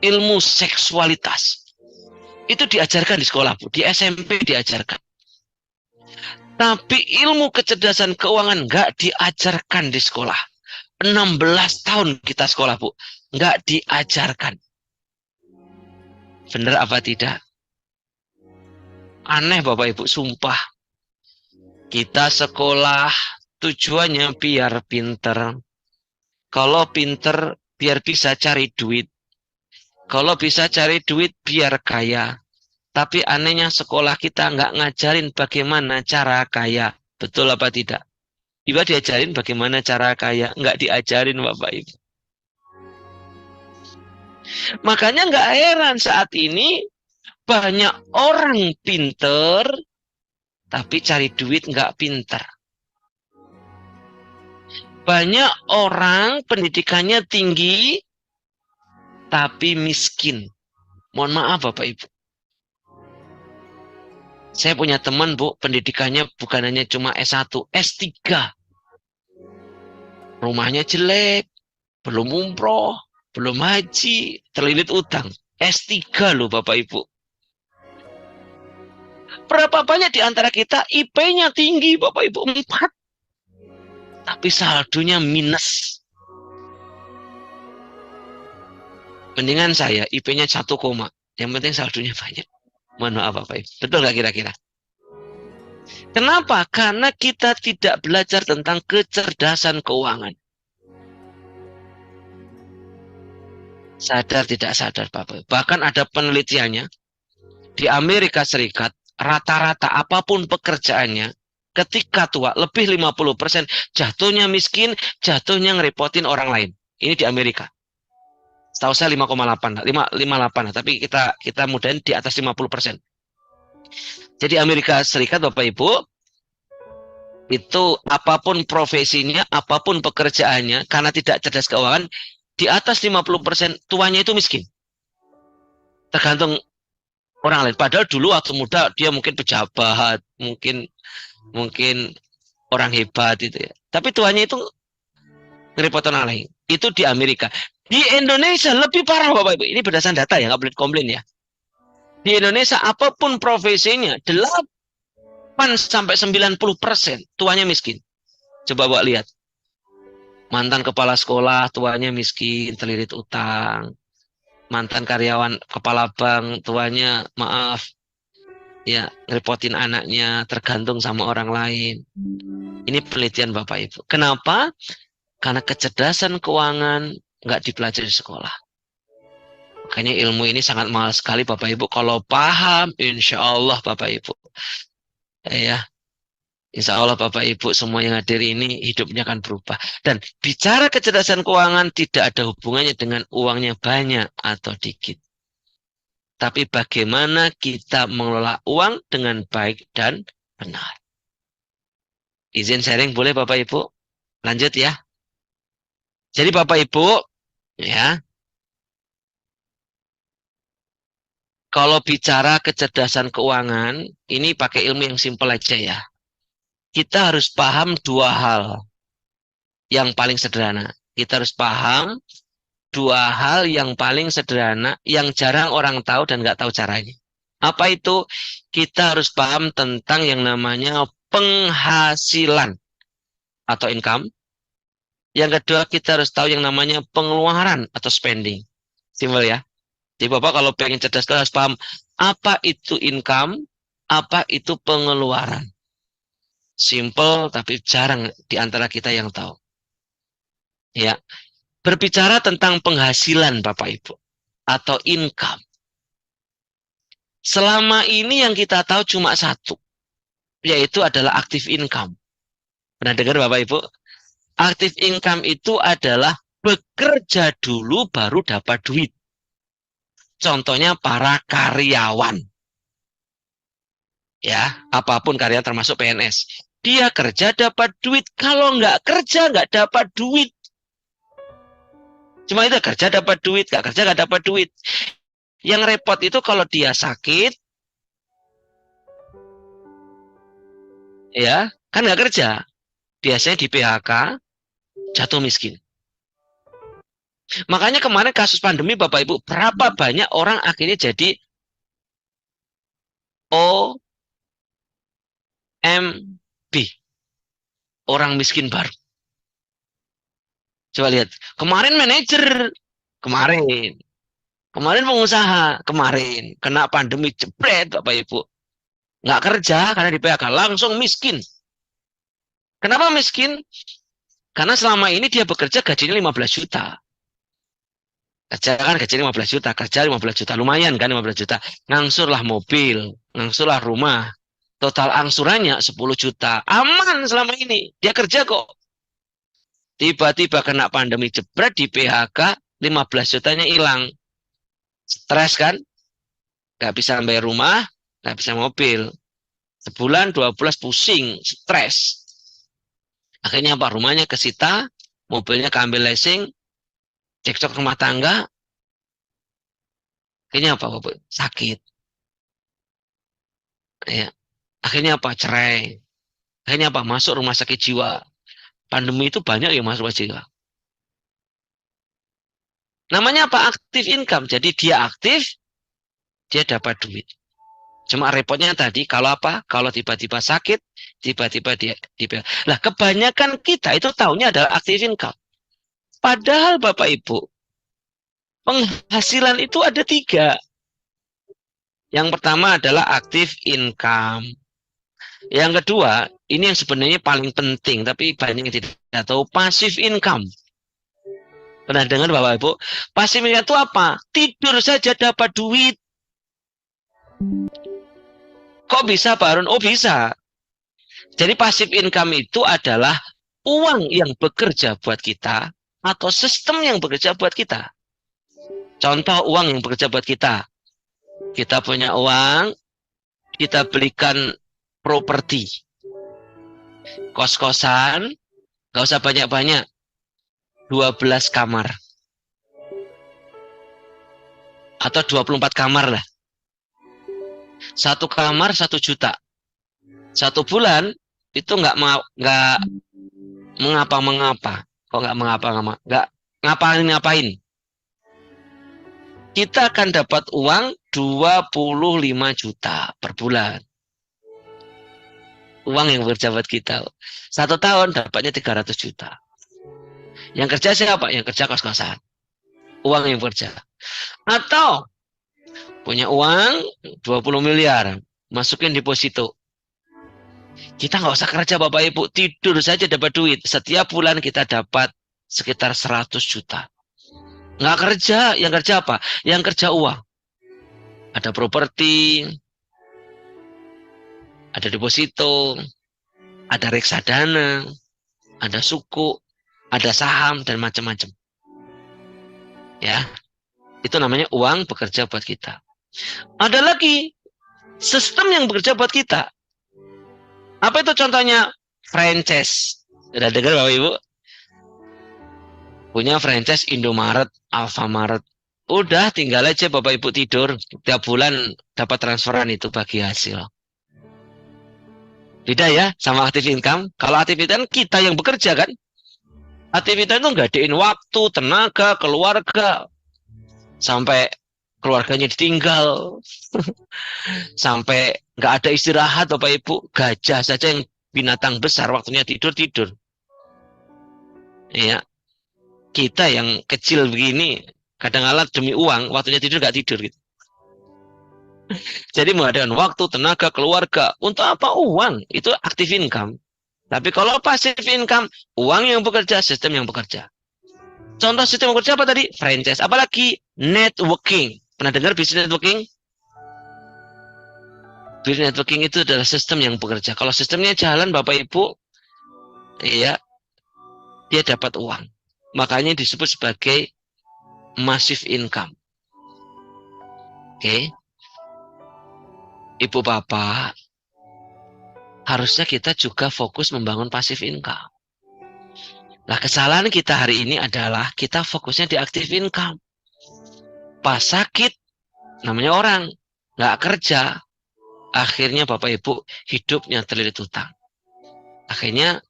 ilmu seksualitas, itu diajarkan di sekolah, Bu. Di SMP diajarkan. Tapi ilmu kecerdasan keuangan nggak diajarkan di sekolah. 16 tahun kita sekolah, Bu. Nggak diajarkan. Benar apa tidak? Aneh Bapak Ibu, sumpah. Kita sekolah tujuannya biar pinter. Kalau pinter, biar bisa cari duit. Kalau bisa cari duit, biar kaya. Tapi anehnya sekolah kita nggak ngajarin bagaimana cara kaya. Betul apa tidak? Tiba diajarin bagaimana cara kaya. Nggak diajarin Bapak Ibu. Makanya nggak heran saat ini banyak orang pinter, tapi cari duit nggak pinter. Banyak orang pendidikannya tinggi, tapi miskin. Mohon maaf Bapak Ibu. Saya punya teman Bu, pendidikannya bukan hanya cuma S1, S3. Rumahnya jelek, belum umroh, belum haji, terlilit utang. S3 loh Bapak Ibu. Berapa banyak di antara kita IP-nya tinggi Bapak Ibu? 4. Tapi saldonya minus. Mendingan saya IP-nya 1, yang penting saldonya banyak. Mohon maaf Bapak Ibu. Betul nggak kira-kira? Kenapa? Karena kita tidak belajar tentang kecerdasan keuangan. Sadar tidak sadar Bapak Ibu. Bahkan ada penelitiannya. Di Amerika Serikat, rata-rata apapun pekerjaannya, ketika tua, lebih 50% jatuhnya miskin, jatuhnya ngerepotin orang lain. Ini di Amerika. Setahu saya 5,8, 58, tapi kita mudahin di atas 50%. Jadi Amerika Serikat Bapak Ibu, itu apapun profesinya, apapun pekerjaannya, karena tidak cerdas keuangan, di atas 50% tuanya itu miskin. Tergantung orang lain. Padahal dulu waktu muda dia mungkin pejabat, mungkin orang hebat itu ya. Tapi tuanya itu ngerepotin orang lain. Itu di Amerika. Di Indonesia lebih parah Bapak Ibu. Ini berdasarkan data ya, nggak boleh komplain ya. Di Indonesia apapun profesinya 8-90% tuanya miskin. Coba Bapak lihat. Mantan kepala sekolah tuanya miskin, terlilit utang. mantan karyawan kepala bank, tuanya maaf, ya repotin anaknya, tergantung sama orang lain. Ini penelitian Bapak Ibu. Kenapa? Karena kecerdasan keuangan nggak dipelajari di sekolah. Makanya ilmu ini sangat mahal sekali Bapak Ibu. Kalau paham, insya Allah Bapak Ibu. Ya, insya Allah Bapak Ibu semua yang hadir ini hidupnya akan berubah. Dan bicara kecerdasan keuangan tidak ada hubungannya dengan uangnya banyak atau dikit. Tapi bagaimana kita mengelola uang dengan baik dan benar. Izin sharing boleh Bapak Ibu? Lanjut ya. Jadi Bapak Ibu, ya, kalau bicara kecerdasan keuangan, ini pakai ilmu yang simpel aja ya. Kita harus paham dua hal yang paling sederhana. Kita harus paham dua hal yang paling sederhana, yang jarang orang tahu dan nggak tahu caranya. Apa itu? Kita harus paham tentang yang namanya penghasilan atau income. Yang kedua, kita harus tahu yang namanya pengeluaran atau spending. Simpel ya. Jadi Bapak kalau pengen cerdas harus paham apa itu income, apa itu pengeluaran. Simple tapi jarang di antara kita yang tahu. Ya. Berbicara tentang penghasilan Bapak Ibu atau income. Selama ini yang kita tahu cuma satu, yaitu adalah active income. Pernah dengar Bapak Ibu? Active income itu adalah bekerja dulu baru dapat duit. Contohnya para karyawan. Ya, apapun karyawan termasuk PNS. Dia kerja dapat duit. Kalau nggak kerja nggak dapat duit. Cuma itu kerja dapat duit, nggak kerja nggak dapat duit. Yang repot itu kalau dia sakit, ya kan nggak kerja. Biasanya di PHK, jatuh miskin. Makanya kemarin kasus pandemi Bapak Ibu, berapa banyak orang akhirnya jadi OMB, orang miskin baru. Coba lihat, kemarin manajer, kemarin pengusaha, kemarin kena pandemi jebret Bapak Ibu, nggak kerja karena di PHK, langsung miskin. Kenapa miskin? Karena selama ini dia bekerja gajinya 15 juta. Kerja kan gajinya 15 juta, kerja 15 juta, lumayan kan 15 juta. Ngangsurlah mobil, ngangsurlah rumah. Total angsurannya 10 juta. Aman selama ini, dia kerja kok. Tiba-tiba kena pandemi jebret di PHK, 15 jutanya hilang. Stres kan? Gak bisa bayar rumah, gak bisa mobil. Sebulan, 2 bulan pusing, stres. Akhirnya apa? Rumahnya kesita, mobilnya keambil leasing, cekcok rumah tangga. Akhirnya apa? Sakit. Ya. Akhirnya apa? Cerai. Akhirnya apa? Masuk rumah sakit jiwa. Pandemi itu banyak yang masuk rumah sakit jiwa. Namanya apa? Active income. Jadi dia aktif, dia dapat duit. Cuma repotnya tadi, kalau apa? Kalau tiba-tiba sakit, tiba-tiba dia. Lah kebanyakan kita itu tahunya adalah active income. Padahal Bapak Ibu, penghasilan itu ada 3. Yang pertama adalah active income. Yang kedua, ini yang sebenarnya paling penting, tapi banyak yang tidak tahu, passive income. Pernah dengar Bapak Ibu? Passive income itu apa? Tidur saja dapat duit. Kok bisa Pak Harun? Oh bisa. Jadi passive income itu adalah uang yang bekerja buat kita atau sistem yang bekerja buat kita. Contoh uang yang bekerja buat kita. Kita punya uang, kita belikan properti. Kos-kosan, gak usah banyak-banyak. 12 kamar. Atau 24 kamar lah. 1 kamar 1 juta. 1 bulan itu nggak mengapa-mengapa. Kok nggak mengapa-ngapa? Nggak ngapain-ngapain. Kita akan dapat uang 25 juta per bulan. Uang yang berjabat kita. 1 tahun dapatnya 300 juta. Yang kerja siapa? Yang kerja kos-kosan. Uang yang bekerja. Atau punya uang 20 miliar, masukin deposito. Kita nggak usah kerja Bapak Ibu, tidur saja dapat duit. Setiap bulan kita dapat sekitar 100 juta. Nggak kerja, yang kerja apa? Yang kerja uang. Ada properti, ada deposito, ada reksadana, ada suku, ada saham, dan macam-macam. Ya, itu namanya uang bekerja buat kita. Ada lagi sistem yang bekerja buat kita. Apa itu contohnya? Franchise. Sudah dengar Bapak Ibu? Punya franchise Indomaret, Alfamaret. Udah tinggal aja Bapak Ibu tidur. Tiap bulan dapat transferan itu bagi hasil. Beda ya sama aktif income. Kalau aktif income kita yang bekerja kan. Aktivitas itu nggadein waktu, tenaga, keluarga. Sampai keluarganya ditinggal. Sampai nggak ada istirahat Bapak Ibu. Gajah saja yang binatang besar waktunya tidur-tidur. Ya. Kita yang kecil begini, kadang-kadang demi uang, waktunya tidur nggak tidur gitu. Jadi mengadakan waktu, tenaga, keluarga. Untuk apa uang? Itu aktif income. Tapi kalau passive income, uang yang bekerja, sistem yang bekerja. Contoh sistem yang bekerja apa tadi? Franchise. Apalagi networking. Pernah dengar bisnis networking? Bisnis networking itu adalah sistem yang bekerja. Kalau sistemnya jalan, Bapak Ibu, ya, dia dapat uang. Makanya disebut sebagai massive income. Oke. Ibu Bapak, harusnya kita juga fokus membangun passive income. Nah, kesalahan kita hari ini adalah kita fokusnya di active income. Pas sakit, namanya orang nggak kerja, akhirnya Bapak Ibu hidupnya terlilit utang. Akhirnya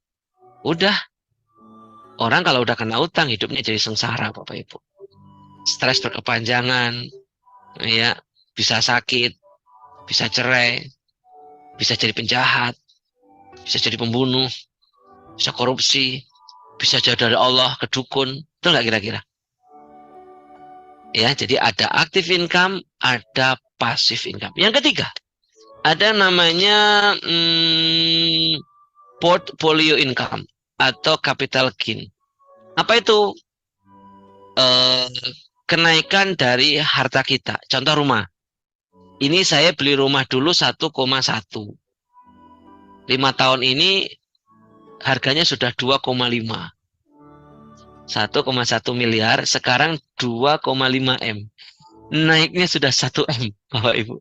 udah, orang kalau udah kena utang hidupnya jadi sengsara Bapak Ibu. Stres berkepanjangan, ya, bisa sakit, bisa cerai, bisa jadi penjahat, bisa jadi pembunuh, bisa korupsi, bisa jauh dari Allah ke dukun. Itu nggak kira-kira? Ya, jadi ada active income, ada passive income. Yang ketiga, ada namanya portfolio income atau capital gain. Apa itu? Kenaikan dari harta kita. Contoh rumah. Ini saya beli rumah dulu 1,1. 5 tahun ini harganya sudah 2,5. 1,1 miliar, sekarang 2,5 M. Naiknya sudah 1 M, Bapak Ibu.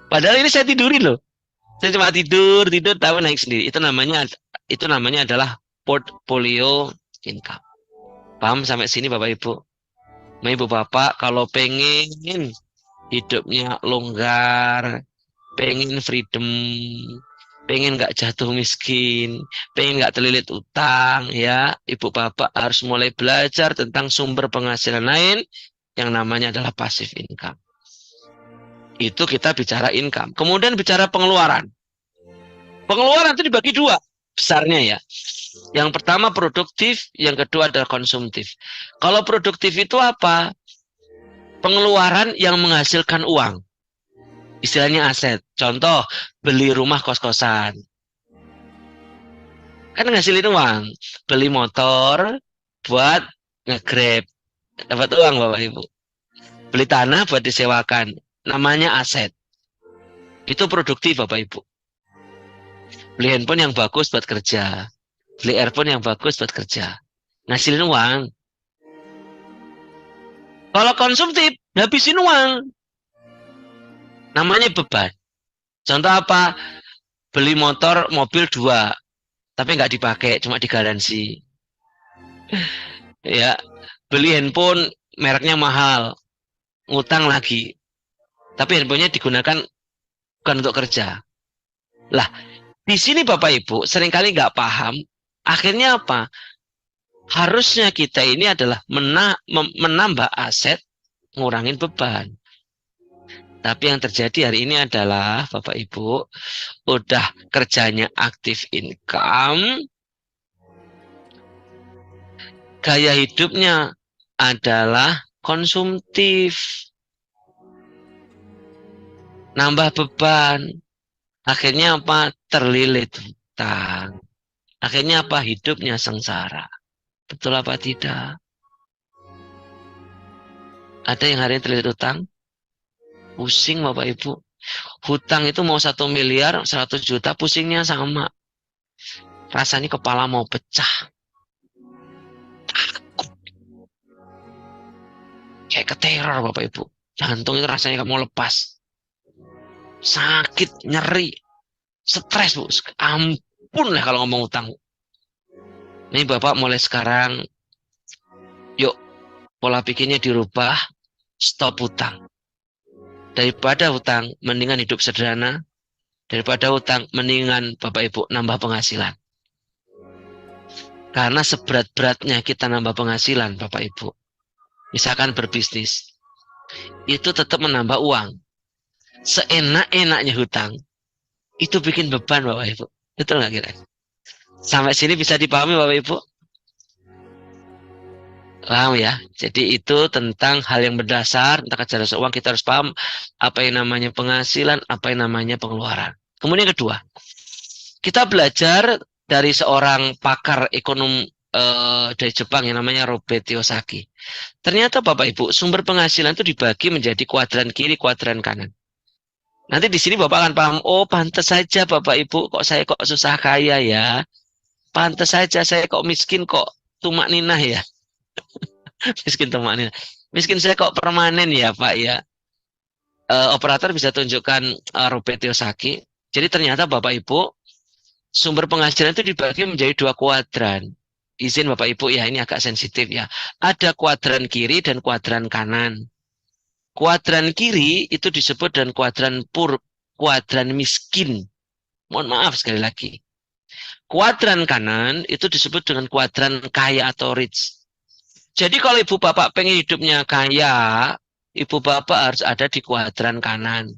Padahal ini saya tidurin loh. Saya cuma tidur, tahu naik sendiri. Itu namanya adalah portfolio income. Paham sampai sini Bapak Ibu? Ibu Bapak kalau pengen hidupnya longgar, pengen freedom, pengen nggak jatuh miskin, pengen nggak terlilit utang, ya Ibu Bapak harus mulai belajar tentang sumber penghasilan lain yang namanya adalah passive income. Itu kita bicara income. Kemudian bicara pengeluaran. Pengeluaran itu dibagi dua besarnya ya. Yang pertama produktif, yang kedua adalah konsumtif. Kalau produktif itu apa? Pengeluaran yang menghasilkan uang. Istilahnya aset. Contoh, beli rumah kos-kosan. Kan ngasilin uang. Beli motor buat nge-grab. Dapat uang Bapak Ibu. Beli tanah buat disewakan. Namanya aset. Itu produktif Bapak Ibu. Beli handphone yang bagus buat kerja. Beli earphone yang bagus buat kerja. Ngasilin uang. Kalau konsumtif, habisin uang. Namanya beban. Contoh apa? Beli mobil 2. Tapi nggak dipakai, cuma digaransi. Ya, beli handphone mereknya mahal. Ngutang lagi. Tapi handphonenya digunakan bukan untuk kerja. Lah, di sini Bapak Ibu seringkali nggak paham. Akhirnya apa? Harusnya kita ini adalah menambah aset, ngurangin beban. Tapi yang terjadi hari ini adalah Bapak Ibu udah kerjanya aktif income, gaya hidupnya adalah konsumtif, nambah beban. Akhirnya apa? Terlilit hutang. Akhirnya apa? Hidupnya sengsara. Betul apa tidak? Ada yang hari ini terlilit hutang? Pusing Bapak Ibu. Hutang itu mau 1 miliar, 100 juta, pusingnya sama. Rasanya kepala mau pecah. Takut. Kayak keteror Bapak Ibu. Jantung itu rasanya mau lepas. Sakit, nyeri, stres Bu. Ampun lah kalau ngomong hutang. Ini Bapak mulai sekarang, yuk pola pikirnya dirubah, stop hutang. Daripada hutang, mendingan hidup sederhana. Daripada hutang, mendingan Bapak Ibu nambah penghasilan. Karena seberat-beratnya kita nambah penghasilan Bapak Ibu. Misalkan berbisnis. Itu tetap menambah uang. Seenak-enaknya hutang. Itu bikin beban Bapak Ibu. Betul nggak kira? Sampai sini bisa dipahami Bapak Ibu? Paham ya? Jadi itu tentang hal yang berdasar, tentang kecerdasan uang. Kita harus paham apa yang namanya penghasilan, apa yang namanya pengeluaran. Kemudian yang kedua, kita belajar dari seorang pakar ekonom dari Jepang yang namanya Robert Kiyosaki. Ternyata Bapak Ibu, sumber penghasilan itu dibagi menjadi kuadran kiri, kuadran kanan. Nanti di sini Bapak akan paham, oh pantas saja Bapak Ibu, kok saya kok susah kaya ya. Pantas saja saya kok miskin kok tumak ninah ya. Miskin tumak ninah. Miskin saya kok permanen ya Pak ya. Operator bisa tunjukkan Robert Kiyosaki. Jadi ternyata Bapak Ibu, sumber penghasilan itu dibagi menjadi 2 kuadran. Izin Bapak Ibu ya, ini agak sensitif ya. Ada kuadran kiri dan kuadran kanan. Kuadran kiri itu disebut dengan kuadran miskin. Mohon maaf sekali lagi. Kuadran kanan itu disebut dengan kuadran kaya atau rich. Jadi kalau ibu bapak pengen hidupnya kaya, ibu bapak harus ada di kuadran kanan.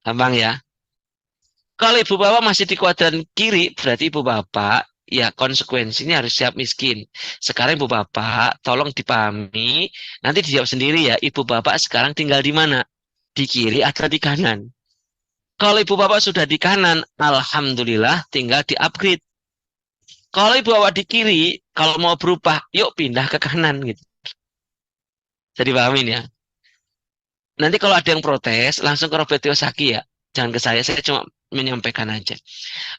Gampang ya? Kalau ibu bapak masih di kuadran kiri, berarti ibu bapak ya konsekuensinya harus siap miskin. Sekarang ibu bapak tolong dipahami, nanti dijawab sendiri ya, ibu bapak sekarang tinggal di mana? Di kiri atau di kanan? Kalau ibu bapak sudah di kanan, alhamdulillah tinggal di-upgrade. Kalau ibu bapak di kiri, kalau mau berubah, yuk pindah ke kanan gitu. Jadi pahamin ya. Nanti kalau ada yang protes, langsung ke Robert Kiyosaki ya. Jangan ke saya cuma menyampaikan aja.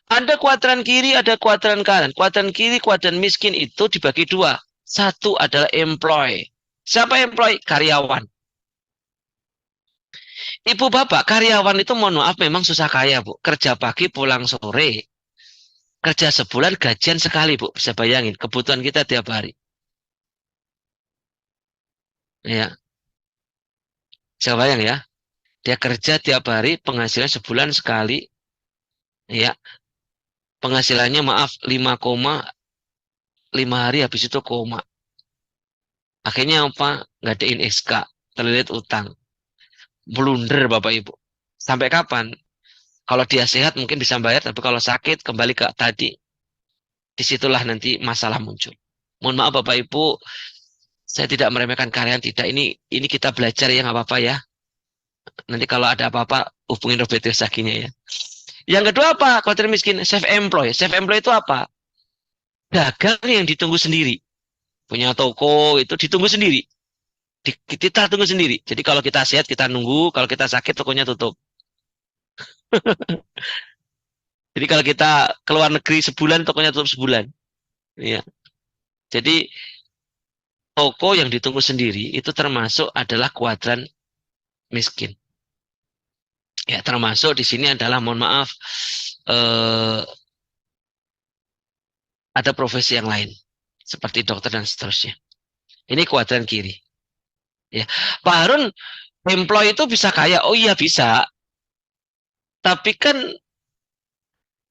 Ada kuadran kiri, ada kuadran kanan. Kuadran kiri, kuadran miskin itu dibagi 2. Satu adalah employee. Siapa employee? Karyawan. Ibu bapak, karyawan itu mohon maaf memang susah kaya Bu. Kerja pagi pulang sore. Kerja sebulan gajian sekali Bu. Bisa bayangin kebutuhan kita tiap hari. Ya. Bisa bayang ya. Dia kerja tiap hari, penghasilan sebulan sekali. Ya. Penghasilannya maaf 5 hari habis itu koma. Akhirnya apa? Ngadain SK, terlilit utang. Blunder Bapak Ibu. Sampai kapan? Kalau dia sehat mungkin bisa bayar, tapi kalau sakit kembali ke tadi. Disitulah nanti masalah muncul. Mohon maaf Bapak Ibu, saya tidak meremehkan kalian, tidak. Ini kita belajar ya, nggak apa-apa ya. Nanti kalau ada apa-apa, hubungin Robert Kiyosaki-nya ya. Yang kedua apa? Kuadran miskin, self-employed. Self-employed itu apa? Dagang yang ditunggu sendiri. Punya toko itu ditunggu sendiri. Kita tunggu sendiri. Jadi kalau kita sehat, kita nunggu. Kalau kita sakit, tokonya tutup. Jadi kalau kita keluar negeri sebulan, tokonya tutup sebulan. Ya. Jadi toko yang ditunggu sendiri itu termasuk adalah kuadran miskin. Ya, termasuk di sini adalah mohon maaf ada profesi yang lain seperti dokter dan seterusnya. Ini kuadran kiri. Ya, Pak Harun, employee itu bisa kaya? Oh iya bisa. Tapi kan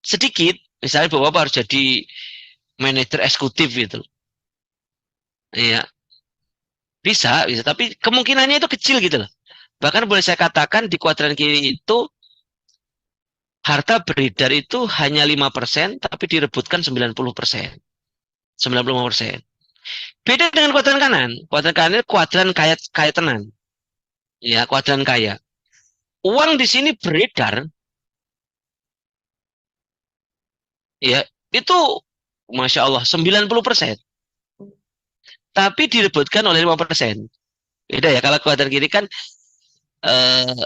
sedikit. Misalnya Bapak harus jadi manajer eksekutif gitu. Iya. Bisa. Tapi kemungkinannya itu kecil gitu loh. Bahkan boleh saya katakan di kuadran kiri itu harta beredar itu hanya 5%, tapi direbutkan 90%. 95%. Beda dengan kuadran kanan. Kuadran kanan itu kuadran kaya, kaya tenan. Ya, kuadran kaya. Uang di sini beredar, ya, itu Masya Allah 90%. Tapi direbutkan oleh 5%. Beda ya, kalau kuadran kiri kan eh,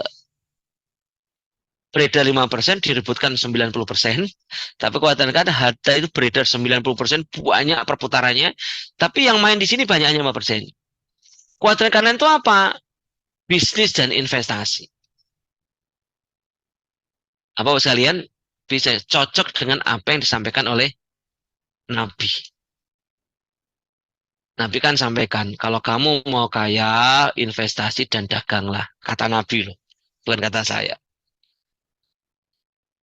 beredar 5%, direbutkan 90%. Tapi kuadran kanan harta itu beredar 90%, banyak perputarannya. Tapi yang main di sini banyaknya 5%. Kuadran kanan itu apa? Bisnis dan investasi. Apa sekalian bisa cocok dengan apa yang disampaikan oleh Nabi. Nabi kan sampaikan, kalau kamu mau kaya, investasi dan daganglah. Kata Nabi loh, bukan kata saya.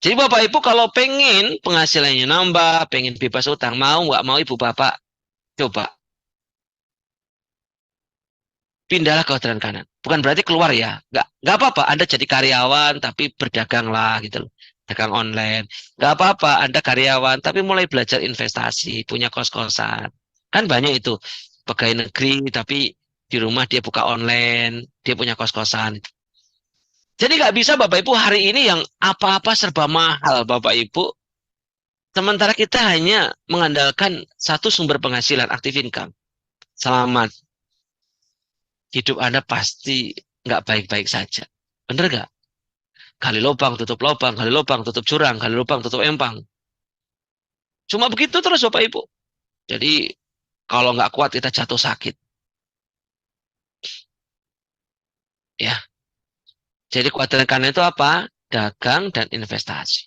Jadi Bapak Ibu kalau pengen penghasilannya nambah, pengen bebas utang, mau nggak mau Ibu Bapak, coba pindahlah ke orderan kanan. Bukan berarti keluar ya, nggak apa-apa. Anda jadi karyawan tapi berdaganglah gitu loh, dagang online. Nggak apa-apa, Anda karyawan tapi mulai belajar investasi, punya kos-kosan. Kan banyak itu pegawai negeri tapi di rumah dia buka online, dia punya kos-kosan. Jadi nggak bisa Bapak Ibu hari ini yang apa-apa serba mahal Bapak Ibu. Sementara kita hanya mengandalkan satu sumber penghasilan, aktif income. Selamat. Hidup Anda pasti nggak baik-baik saja. Bener nggak? Kali lubang, kali lubang, tutup jurang, kali lubang, tutup empang. Cuma begitu terus Bapak Ibu. Jadi kalau nggak kuat kita jatuh sakit. Ya. Jadi kuadran kanan itu apa? Dagang dan investasi.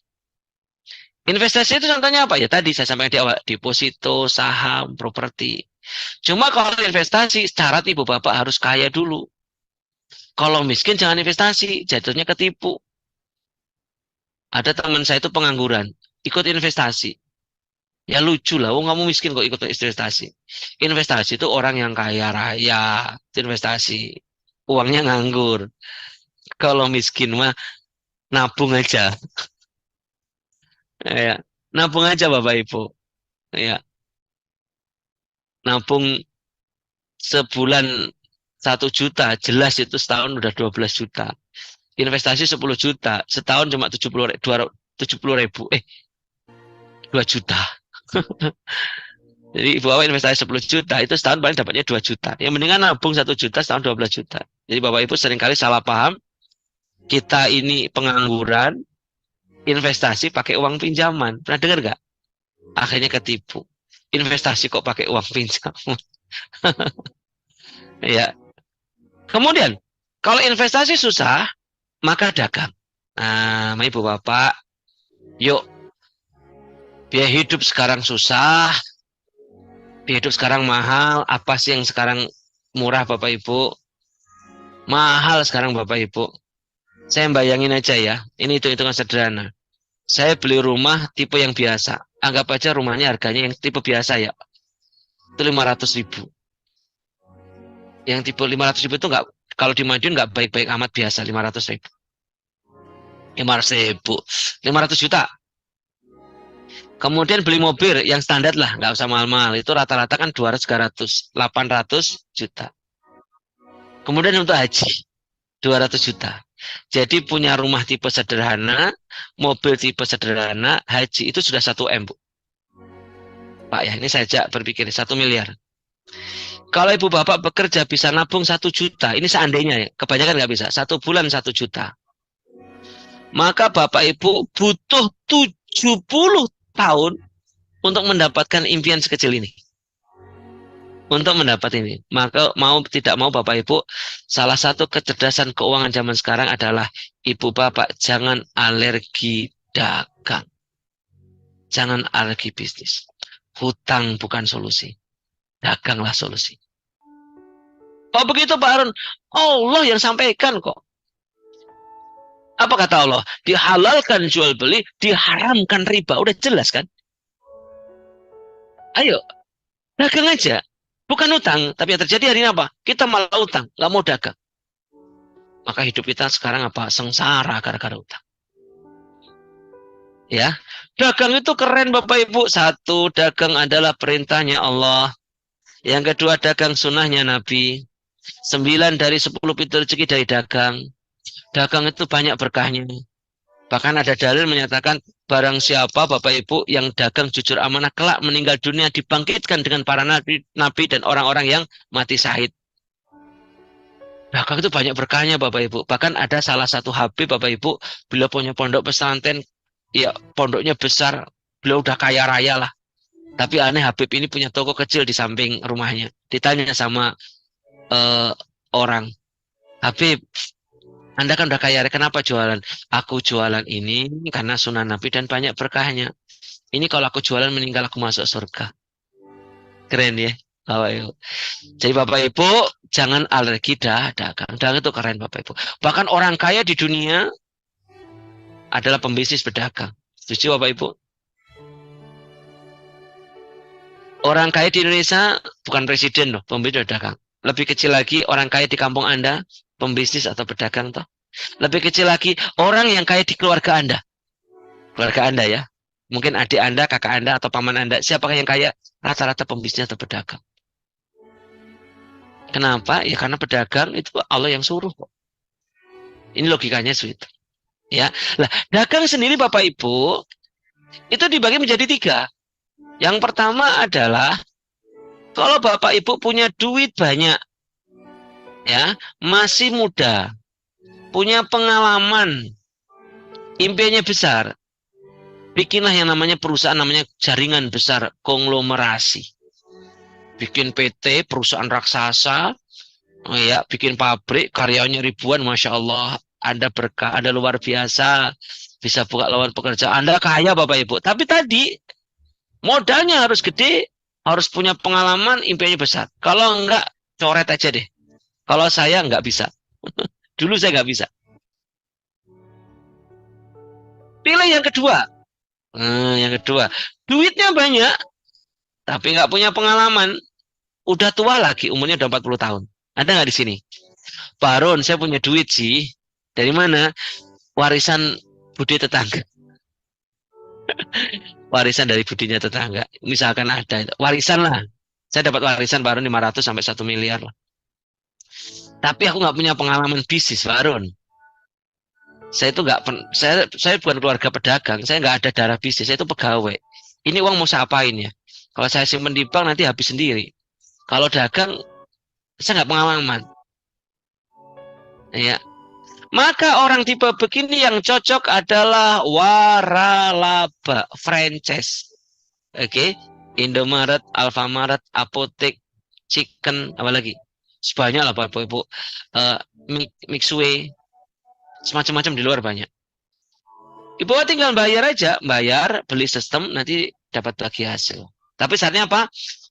Investasi itu contohnya apa? Ya tadi saya sampaikan di awal, deposito, saham, properti. Cuma kalau investasi, syarat ibu bapak harus kaya dulu. Kalau miskin jangan investasi, jatuhnya ketipu. Ada teman saya itu pengangguran, ikut investasi. Ya lucu lah, oh kamu miskin kok ikut investasi. Investasi itu orang yang kaya raya, investasi. Uangnya nganggur. Kalau miskin mah nabung aja. Ya, nabung aja Bapak Ibu. Ya, nabung sebulan 1 juta, jelas itu setahun udah 12 juta. Investasi 10 juta, setahun cuma 70 ribu, 2 juta. Jadi ibu bapak investasi 10 juta, itu setahun paling dapatnya 2 juta. Yang mendingan nabung 1 juta, setahun 12 juta. Jadi bapak ibu seringkali salah paham, kita ini pengangguran, investasi pakai uang pinjaman. Pernah dengar nggak? Akhirnya ketipu. Investasi kok pakai uang pinjaman. Ya. Kemudian, kalau investasi susah, maka dagang. Nah, ibu bapak, yuk, biaya hidup sekarang susah, biaya hidup sekarang mahal. Apa sih yang sekarang murah bapak ibu? Mahal sekarang bapak ibu. Saya bayangin aja ya, ini hitung-hitungan sederhana. Saya beli rumah tipe yang biasa. Anggap aja rumahnya harganya yang tipe biasa ya. Itu 500.000. Yang tipe 500.000 itu nggak, kalau di Madiun nggak baik-baik amat, biasa 500.000. 500.000. 500 juta. Kemudian beli mobil yang standar lah, nggak usah mahal-mahal. Itu rata-rata kan 200, 300, 800 juta. Kemudian untuk haji, 200 juta. Jadi punya rumah tipe sederhana, mobil tipe sederhana, haji itu sudah 1 M, Bu. Pak ya, ini saya berpikir 1 miliar. Kalau ibu bapak bekerja bisa nabung 1 juta, ini seandainya ya, kebanyakan nggak bisa, 1 bulan 1 juta. Maka bapak ibu butuh 70 tahun untuk mendapatkan impian sekecil ini. Untuk mendapat ini. Maka mau tidak mau bapak ibu, salah satu kecerdasan keuangan zaman sekarang adalah ibu bapak jangan alergi dagang. Jangan alergi bisnis. Hutang bukan solusi. Daganglah solusi. Oh begitu Pak Harun, Allah yang sampaikan kok. Apa kata Allah? Dihalalkan jual beli, diharamkan riba. Udah jelas kan? Ayo, dagang aja. Bukan utang, tapi yang terjadi hari ini apa? Kita malah utang, nggak mau dagang. Maka hidup kita sekarang apa? Sengsara gara-gara utang. Ya, dagang itu keren Bapak Ibu. 1, dagang adalah perintahnya Allah. Yang kedua, dagang sunnahnya Nabi. 9 dari 10 pintu rezeki dari dagang. Dagang itu banyak berkahnya. Bahkan ada dalil menyatakan barang siapa Bapak Ibu yang dagang jujur amanah kelak meninggal dunia dibangkitkan dengan para nabi dan orang-orang yang mati syahid. Dagang itu banyak berkahnya Bapak Ibu. Bahkan ada salah satu Habib Bapak Ibu, beliau punya pondok pesantren, ya pondoknya besar, beliau udah kaya raya lah. Tapi aneh Habib ini punya toko kecil di samping rumahnya. Ditanya sama orang, Habib, Anda kan udah kaya raya, kenapa jualan? Aku jualan ini karena sunnah Nabi dan banyak berkahnya. Ini kalau aku jualan meninggal aku masuk surga. Keren ya. Bapak Ibu. Jadi Bapak Ibu jangan alergi dagang. Dagang itu keren Bapak Ibu. Bahkan orang kaya di dunia adalah pembisnis pedagang. Setuju Bapak Ibu? Orang kaya di Indonesia bukan presiden loh, pembisnis pedagang. Lebih kecil lagi orang kaya di kampung Anda, pembisnis atau pedagang toh. Lebih kecil lagi orang yang kaya di keluarga Anda. Keluarga Anda ya. Mungkin adik Anda, kakak Anda atau paman Anda. Siapakah yang kaya? Rata-rata pembisnis atau pedagang. Kenapa? Ya karena pedagang itu Allah yang suruh kok. Ini logikanya sweet. Ya. Lah, dagang sendiri Bapak Ibu itu dibagi menjadi 3. Yang pertama adalah kalau Bapak Ibu punya duit banyak, ya, masih muda, punya pengalaman, impiannya besar, bikinlah yang namanya perusahaan, namanya jaringan besar, konglomerasi. Bikin PT, perusahaan raksasa, oh ya, bikin pabrik, karyanya ribuan, Masya Allah, Anda berkah, Anda luar biasa, bisa buka lowongan pekerjaan, Anda kaya Bapak Ibu. Tapi tadi, modalnya harus gede, harus punya pengalaman, impiannya besar. Kalau enggak, coret aja deh. Kalau saya enggak bisa. Dulu saya enggak bisa. Pilih yang kedua. Yang kedua, duitnya banyak, tapi enggak punya pengalaman. Udah tua lagi, umurnya udah 40 tahun. Ada nggak di sini? Pak Harun, saya punya duit sih. Dari mana? Warisan budi tetangga. Warisan dari budinya tetangga. Misalkan ada. Warisan lah. Saya dapat warisan Pak Harun 500 sampai 1 miliar lah. Tapi aku nggak punya pengalaman bisnis Pak Harun. Saya itu nggak, saya bukan keluarga pedagang. Saya nggak ada darah bisnis. Saya itu pegawai. Ini uang mau saya apain ya? Kalau saya simpen di bank nanti habis sendiri. Kalau dagang, saya nggak pengalaman. Ya. Maka orang tipe begini yang cocok adalah waralaba, franchise. Oke. Indomaret, Alfamaret, Apotek, Chicken, apa lagi? Sebanyak lah Bapak Ibu. Mixway, semacam-macam di luar banyak. Ibu tinggal bayar aja, bayar, beli sistem, nanti dapat bagi hasil. Tapi saatnya apa?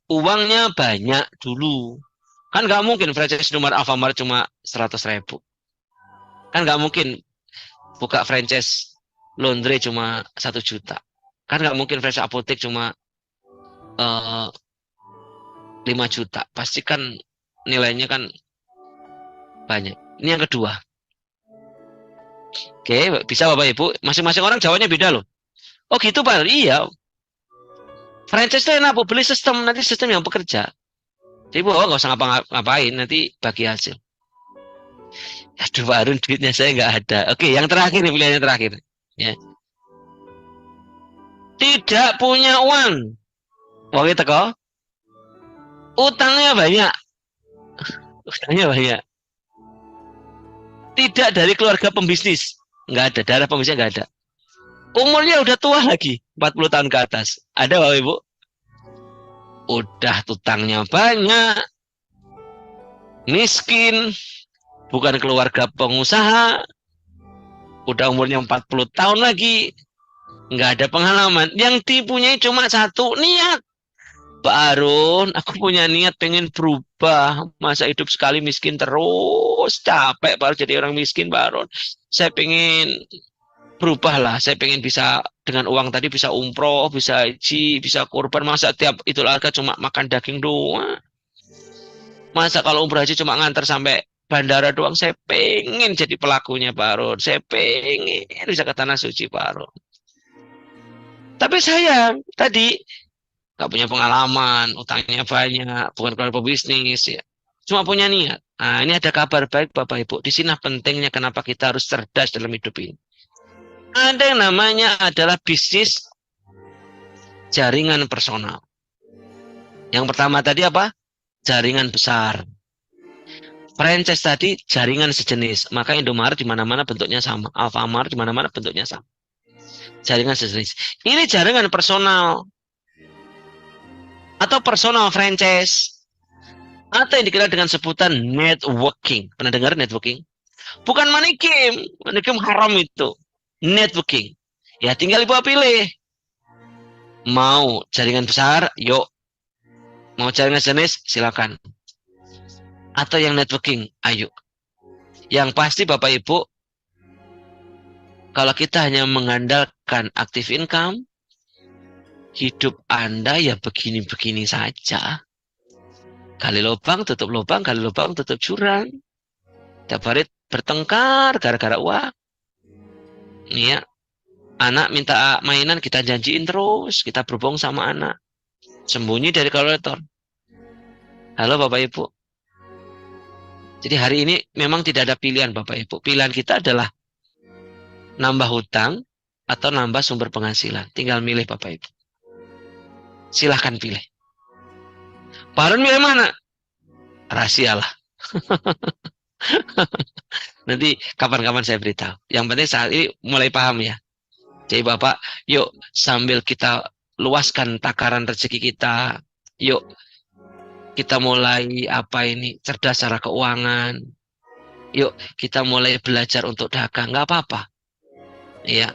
Uangnya banyak dulu. Kan nggak mungkin franchise nomor Alfamart cuma 100.000. Kan nggak mungkin buka franchise laundry cuma 1 juta. Kan nggak mungkin franchise apotek cuma 5 juta. Pasti kan nilainya kan banyak. Ini yang kedua. Oke, bisa Bapak Ibu. Masing-masing orang jawabnya beda loh. Oh gitu Pak? Iya. Franchise itu enak, Bu. Beli sistem, nanti sistem yang bekerja. Jadi Bu, nggak usah ngapa-ngapain, nanti bagi hasil. Aduh Pak Harun, duitnya saya nggak ada. Oke, yang terakhir, pilihan yang terakhir. Ya. Tidak punya uang. Uangnya teko. Utangnya banyak. Utangnya banyak. Tidak dari keluarga pembisnis. Nggak ada, darah pembisnisnya nggak ada. Umurnya udah tua lagi, 40 tahun ke atas. Ada Bapak Ibu? Udah tutangnya banyak, miskin, bukan keluarga pengusaha, udah umurnya 40 tahun lagi, nggak ada pengalaman. Yang dipunyai cuma satu, niat. Pak Harun, aku punya niat pengen berubah. Masa hidup sekali miskin terus, capek baru jadi orang miskin Pak Harun. Saya pengen berubah lah, saya pengen bisa dengan uang tadi bisa umroh, bisa haji, bisa kurban. Masa tiap Idul Adha cuma makan daging doang? Masa kalau umroh haji cuma ngantar sampai bandara doang? Saya pengen jadi pelakunya Pak Harun. Saya pengen bisa ke tanah suci Pak Harun. Tapi sayang, tadi nggak punya pengalaman, utangnya banyak, bukan keluar pebisnis, ya. Cuma punya niat. Nah, ini ada kabar baik Bapak Ibu. Di sini pentingnya kenapa kita harus cerdas dalam hidup ini. Ada yang namanya adalah bisnis jaringan personal. Yang pertama tadi apa? Jaringan besar. Franchise tadi jaringan sejenis. Maka Indomaret di mana-mana bentuknya sama. Alfamart di mana-mana bentuknya sama. Jaringan sejenis. Ini jaringan personal. Atau personal franchise. Atau yang dikenal dengan sebutan networking. Pernah dengar networking? Bukan money game. Money game haram itu. Networking. Ya tinggal Ibu pilih. Mau jaringan besar, yuk. Mau jaringan jenis, silakan. Atau yang networking, ayo. Yang pasti Bapak Ibu, kalau kita hanya mengandalkan active income, hidup Anda ya begini-begini saja. Kali lubang, tutup lubang, kali lubang, tutup jurang. Tiap hari bertengkar gara-gara uang. Ya, anak minta mainan, kita janjiin terus. Kita berbohong sama anak. Sembunyi dari kalkulator. Halo Bapak Ibu. Jadi hari ini memang tidak ada pilihan Bapak Ibu. Pilihan kita adalah nambah hutang atau nambah sumber penghasilan. Tinggal milih Bapak Ibu. Silahkan pilih. Pak Harun milih mana? Rahasia lah. Nanti kapan-kapan saya beritahu. Yang penting saat ini mulai paham ya. Jadi Bapak, yuk sambil kita luaskan takaran rezeki kita. Yuk kita mulai cerdas secara keuangan. Yuk kita mulai belajar untuk dagang. Nggak apa-apa. Ya.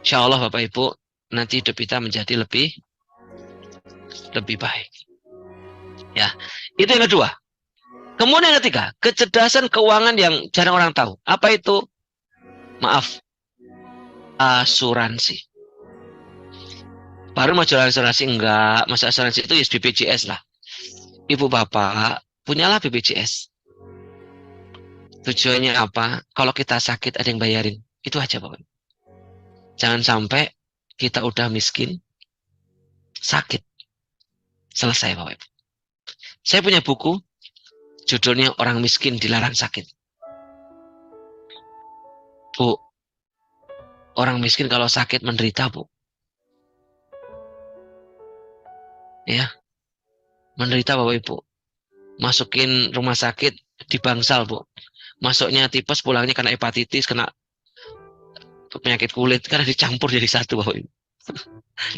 Insya Allah Bapak Ibu, nanti hidup kita menjadi lebih baik. Ya, itu yang kedua. Kemudian yang ketiga, kecerdasan keuangan yang jarang orang tahu. Apa itu? Maaf, asuransi. Baru mau jualan asuransi? Enggak. Masa asuransi itu ya BPJS lah. Ibu bapak, punyalah BPJS. Tujuannya apa? Kalau kita sakit ada yang bayarin. Itu aja Bapak. Jangan sampai kita udah miskin, sakit. Selesai Bapak Ibu. Saya punya buku, judulnya Orang Miskin Dilarang Sakit. Bu, orang miskin kalau sakit menderita Bu. Ya, menderita Bapak Ibu. Masukin rumah sakit di bangsal Bu. Masuknya tipes, pulangnya kena hepatitis, kena penyakit kulit, karena dicampur jadi satu Bapak Ibu.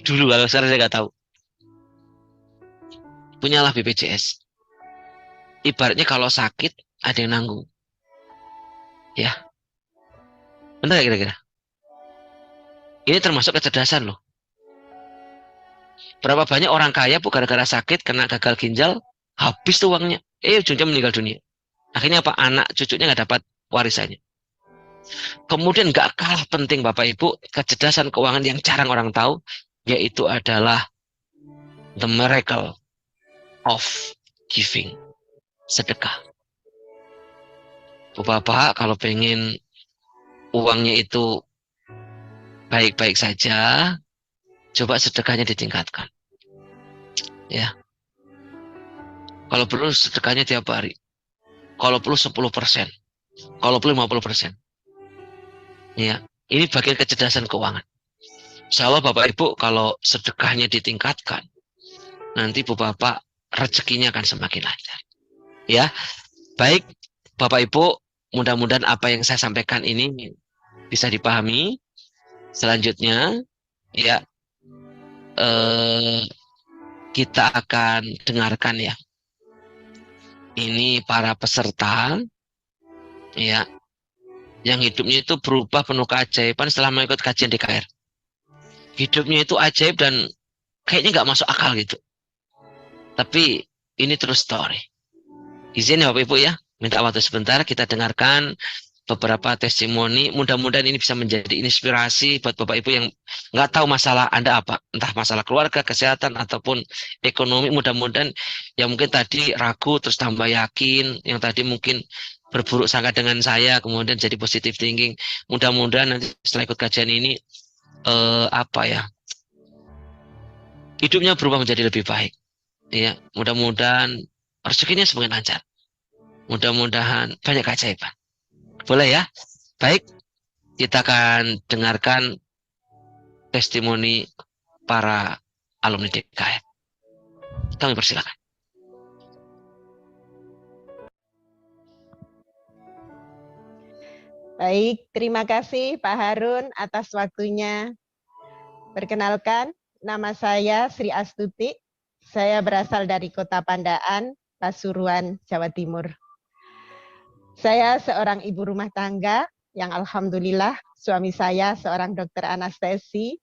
Dulu, kalau sekarang saya nggak tahu. Punyalah BPJS. Ibaratnya kalau sakit ada yang nanggung. Ya. Benar gak kira-kira? Ini termasuk kecerdasan loh. Berapa banyak orang kaya Bu gara-gara sakit kena gagal ginjal, habis tuh uangnya. Ujungnya meninggal dunia. Akhirnya apa? Anak cucunya nggak dapat warisannya. Kemudian nggak kalah penting Bapak Ibu, kecerdasan keuangan yang jarang orang tahu, yaitu adalah the miracle of giving, sedekah. Bu Bapak kalau pengen uangnya itu baik-baik saja, coba sedekahnya ditingkatkan. Ya. Kalau perlu sedekahnya tiap hari. Kalau perlu 10%. Kalau perlu 50%. Ya. Ini bagian kecerdasan keuangan. Insya Allah Bapak Ibu kalau sedekahnya ditingkatkan, nanti Bu Bapak rezekinya akan semakin lancar. Ya. Baik Bapak Ibu, mudah-mudahan apa yang saya sampaikan ini bisa dipahami. Selanjutnya, ya, kita akan dengarkan ya. Ini para peserta, ya, yang hidupnya itu berubah penuh keajaiban setelah mengikut kajian DKR. Hidupnya itu ajaib dan kayaknya nggak masuk akal gitu. Tapi ini true story. Izin ya Bapak Ibu ya, minta waktu sebentar kita dengarkan beberapa testimoni. Mudah-mudahan ini bisa menjadi inspirasi buat Bapak Ibu yang nggak tahu masalah Anda apa, entah masalah keluarga, kesehatan ataupun ekonomi. Mudah-mudahan yang mungkin tadi ragu terus tambah yakin, yang tadi mungkin berburuk sangka dengan saya kemudian jadi positive thinking. Mudah-mudahan nanti setelah ikut kajian ini hidupnya berubah menjadi lebih baik. Ya, mudah-mudahan rezekinya semakin lancar. Mudah-mudahan banyak keajaiban. Boleh ya? Baik, kita akan dengarkan testimoni para alumni DKM. Kami persilakan. Baik, terima kasih Pak Harun atas waktunya. Perkenalkan, nama saya Sri Astuti. Saya berasal dari Kota Pandaan, Pasuruan, Jawa Timur. Saya seorang ibu rumah tangga yang alhamdulillah suami saya seorang dokter anestesi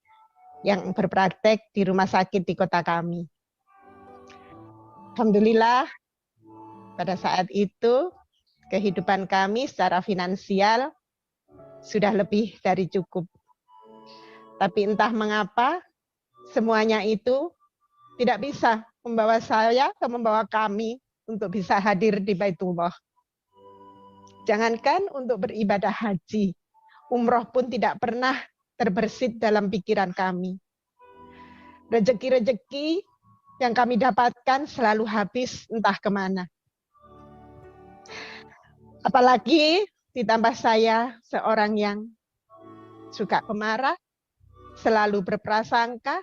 yang berpraktek di rumah sakit di kota kami. Alhamdulillah pada saat itu kehidupan kami secara finansial sudah lebih dari cukup. Tapi entah mengapa semuanya itu tidak bisa membawa saya atau membawa kami untuk bisa hadir di Baitullah. Jangankan untuk beribadah haji, umroh pun tidak pernah terbersit dalam pikiran kami. Rezeki-rezeki yang kami dapatkan selalu habis entah kemana. Apalagi ditambah saya seorang yang suka pemarah, selalu berprasangka,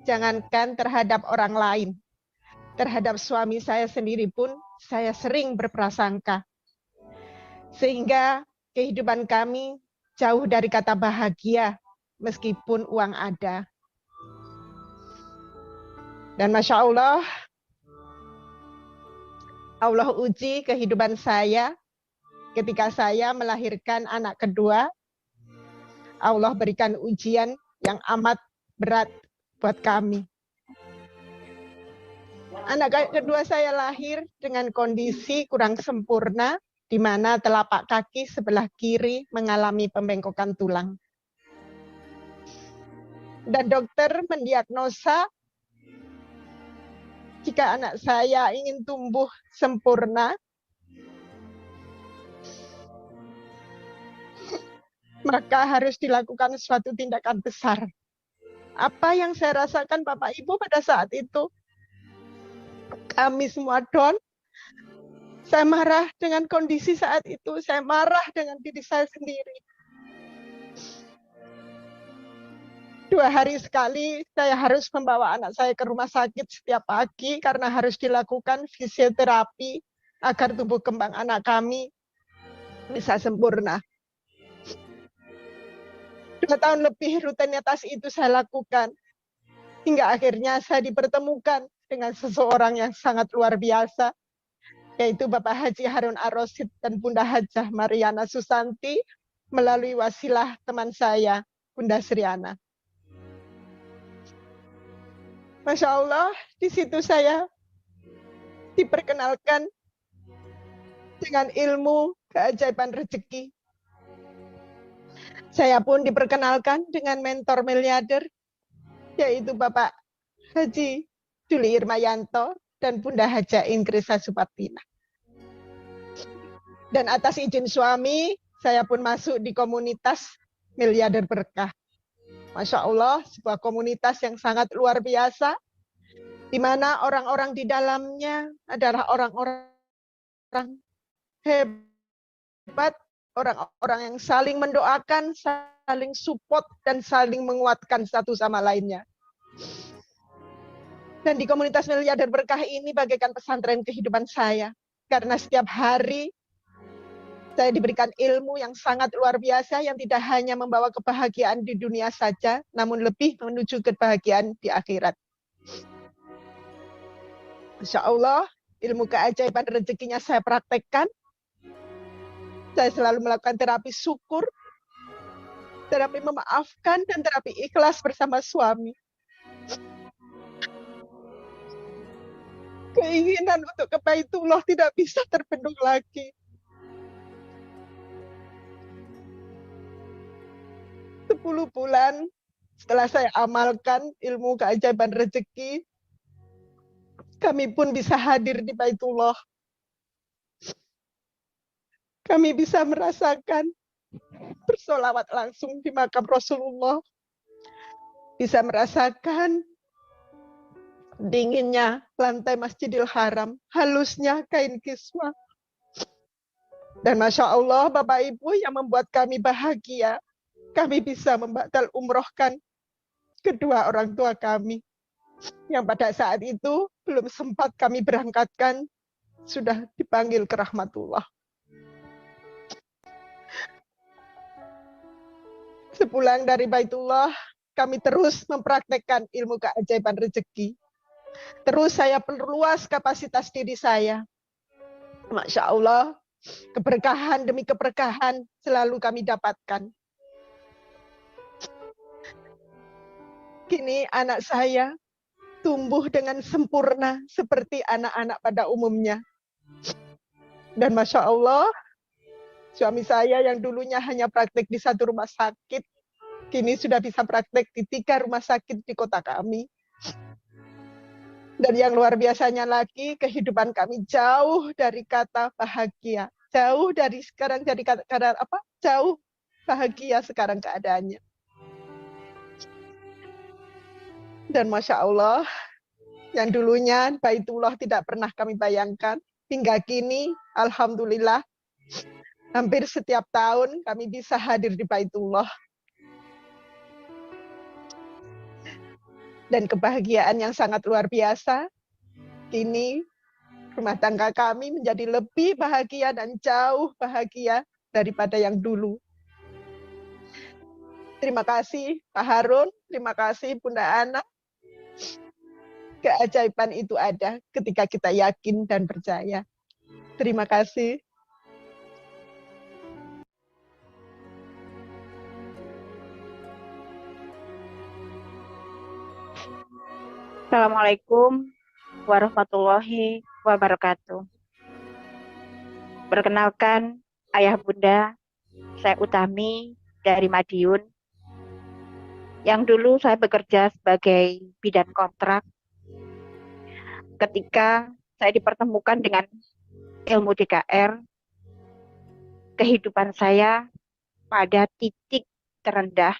jangankan terhadap orang lain. Terhadap suami saya sendiri pun saya sering berprasangka. Sehingga kehidupan kami jauh dari kata bahagia meskipun uang ada. Dan Masya Allah, Allah uji kehidupan saya ketika saya melahirkan anak kedua. Allah berikan ujian yang amat berat buat kami. Anak kedua saya lahir dengan kondisi kurang sempurna, di mana telapak kaki sebelah kiri mengalami pembengkokan tulang. Dan dokter mendiagnosa jika anak saya ingin tumbuh sempurna, maka harus dilakukan suatu tindakan besar. Apa yang saya rasakan Bapak Ibu pada saat itu? Kami semua down. Saya marah dengan kondisi saat itu. Saya marah dengan diri saya sendiri. 2 hari sekali saya harus membawa anak saya ke rumah sakit setiap pagi karena harus dilakukan fisioterapi agar tumbuh kembang anak kami bisa sempurna. 2 tahun lebih rutinitas itu saya lakukan. Hingga akhirnya saya dipertemukan dengan seseorang yang sangat luar biasa, yaitu Bapak Haji Harun Ar-Rasyid dan Bunda Hajah Mariana Susanti melalui wasilah teman saya, Bunda Sriana. Masya Allah, di situ saya diperkenalkan dengan ilmu keajaiban rezeki. Saya pun diperkenalkan dengan mentor miliarder, yaitu Bapak Haji Juli Irmayanto dan Bunda Haja Ingrisa Supartina. Dan atas izin suami, saya pun masuk di komunitas Miliarder Berkah. Masya Allah, sebuah komunitas yang sangat luar biasa, di mana orang-orang di dalamnya adalah orang-orang hebat, orang-orang yang saling mendoakan, saling support, dan saling menguatkan satu sama lainnya. Dan di komunitas Miliarder Berkah ini bagaikan pesantren kehidupan saya. Karena setiap hari saya diberikan ilmu yang sangat luar biasa yang tidak hanya membawa kebahagiaan di dunia saja, namun lebih menuju kebahagiaan di akhirat. Insya Allah, ilmu keajaiban rezekinya saya praktekkan. Saya selalu melakukan terapi syukur, terapi memaafkan, dan terapi ikhlas bersama suami. Keinginan untuk ke Baitullah tidak bisa terbendung lagi. 10 bulan setelah saya amalkan ilmu keajaiban rezeki, kami pun bisa hadir di Baitullah. Kami bisa merasakan bersolawat langsung di makam Rasulullah. Bisa merasakan dinginnya lantai Masjidil Haram, halusnya kain kiswah. Dan Masya Allah, Bapak Ibu, yang membuat kami bahagia, kami bisa membatal umrohkan kedua orang tua kami, yang pada saat itu belum sempat kami berangkatkan, sudah dipanggil ke rahmatullah. Sepulang dari Baitullah, kami terus mempraktekkan ilmu keajaiban rezeki. Terus saya perluas kapasitas diri saya. Masya Allah, keberkahan demi keberkahan selalu kami dapatkan. Kini anak saya tumbuh dengan sempurna seperti anak-anak pada umumnya. Dan Masya Allah, suami saya yang dulunya hanya praktek di satu rumah sakit, kini sudah bisa praktek di 3 rumah sakit di kota kami. Dan yang luar biasanya lagi, kehidupan kami jauh dari kata bahagia. Jauh dari sekarang dari kata apa? Jauh bahagia sekarang keadaannya. Dan Masya Allah, yang dulunya Baitullah tidak pernah kami bayangkan, hingga kini, Alhamdulillah, hampir setiap tahun kami bisa hadir di Baitullah. Dan kebahagiaan yang sangat luar biasa, kini rumah tangga kami menjadi lebih bahagia dan jauh bahagia daripada yang dulu. Terima kasih Pak Harun, terima kasih Bunda Ana. Keajaiban itu ada ketika kita yakin dan percaya. Terima kasih. Assalamualaikum warahmatullahi wabarakatuh. Perkenalkan, Ayah Bunda, saya Utami dari Madiun. Yang dulu saya bekerja sebagai bidan kontrak. Ketika saya dipertemukan dengan ilmu DKR, kehidupan saya pada titik terendah.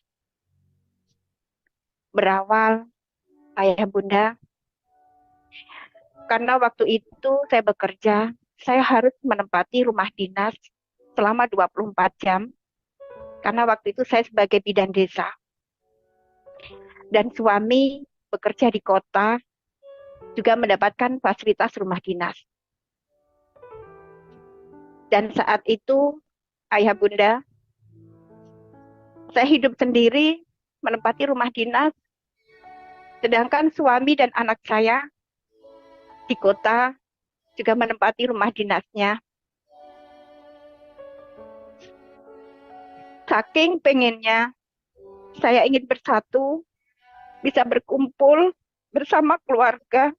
Berawal, Ayah Bunda, karena waktu itu saya bekerja, saya harus menempati rumah dinas selama 24 jam, karena waktu itu saya sebagai bidan desa. Dan suami bekerja di kota, juga mendapatkan fasilitas rumah dinas. Dan saat itu, Ayah Bunda, saya hidup sendiri, menempati rumah dinas, sedangkan suami dan anak saya di kota juga menempati rumah dinasnya. Saking pengennya saya ingin bersatu, bisa berkumpul bersama keluarga,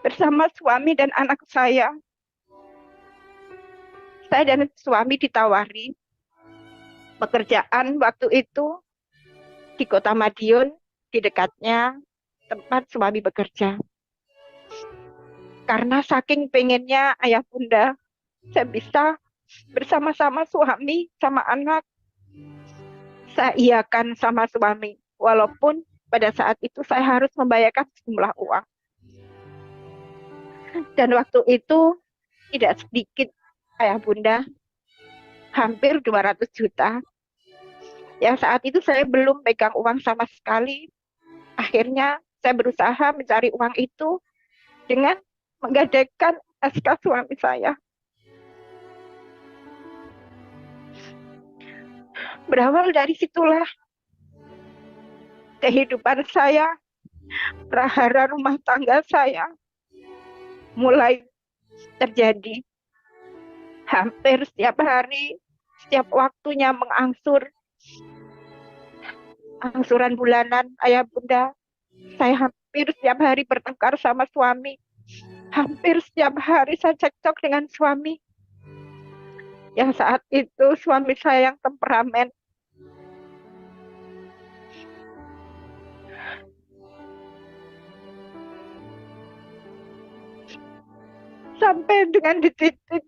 bersama suami dan anak saya. Saya dan suami ditawari pekerjaan waktu itu di kota Madiun, di dekatnya tempat suami bekerja. Karena saking pengennya Ayah Bunda, saya bisa bersama-sama suami sama anak. Saya iakan sama suami, walaupun pada saat itu saya harus membayarkan sejumlah uang. Dan waktu itu tidak sedikit Ayah Bunda, hampir 200 juta. Yang saat itu saya belum pegang uang sama sekali. Akhirnya saya berusaha mencari uang itu dengan menggadaikan SK suami saya. Berawal dari situlah kehidupan saya, prahara rumah tangga saya mulai terjadi. Hampir setiap hari, setiap waktunya mengangsur angsuran bulanan Ayah Bunda. Saya hampir setiap hari bertengkar sama suami. Hampir setiap hari saya cekcok dengan suami. Yang saat itu suami saya yang temperamen. Sampai dengan di titik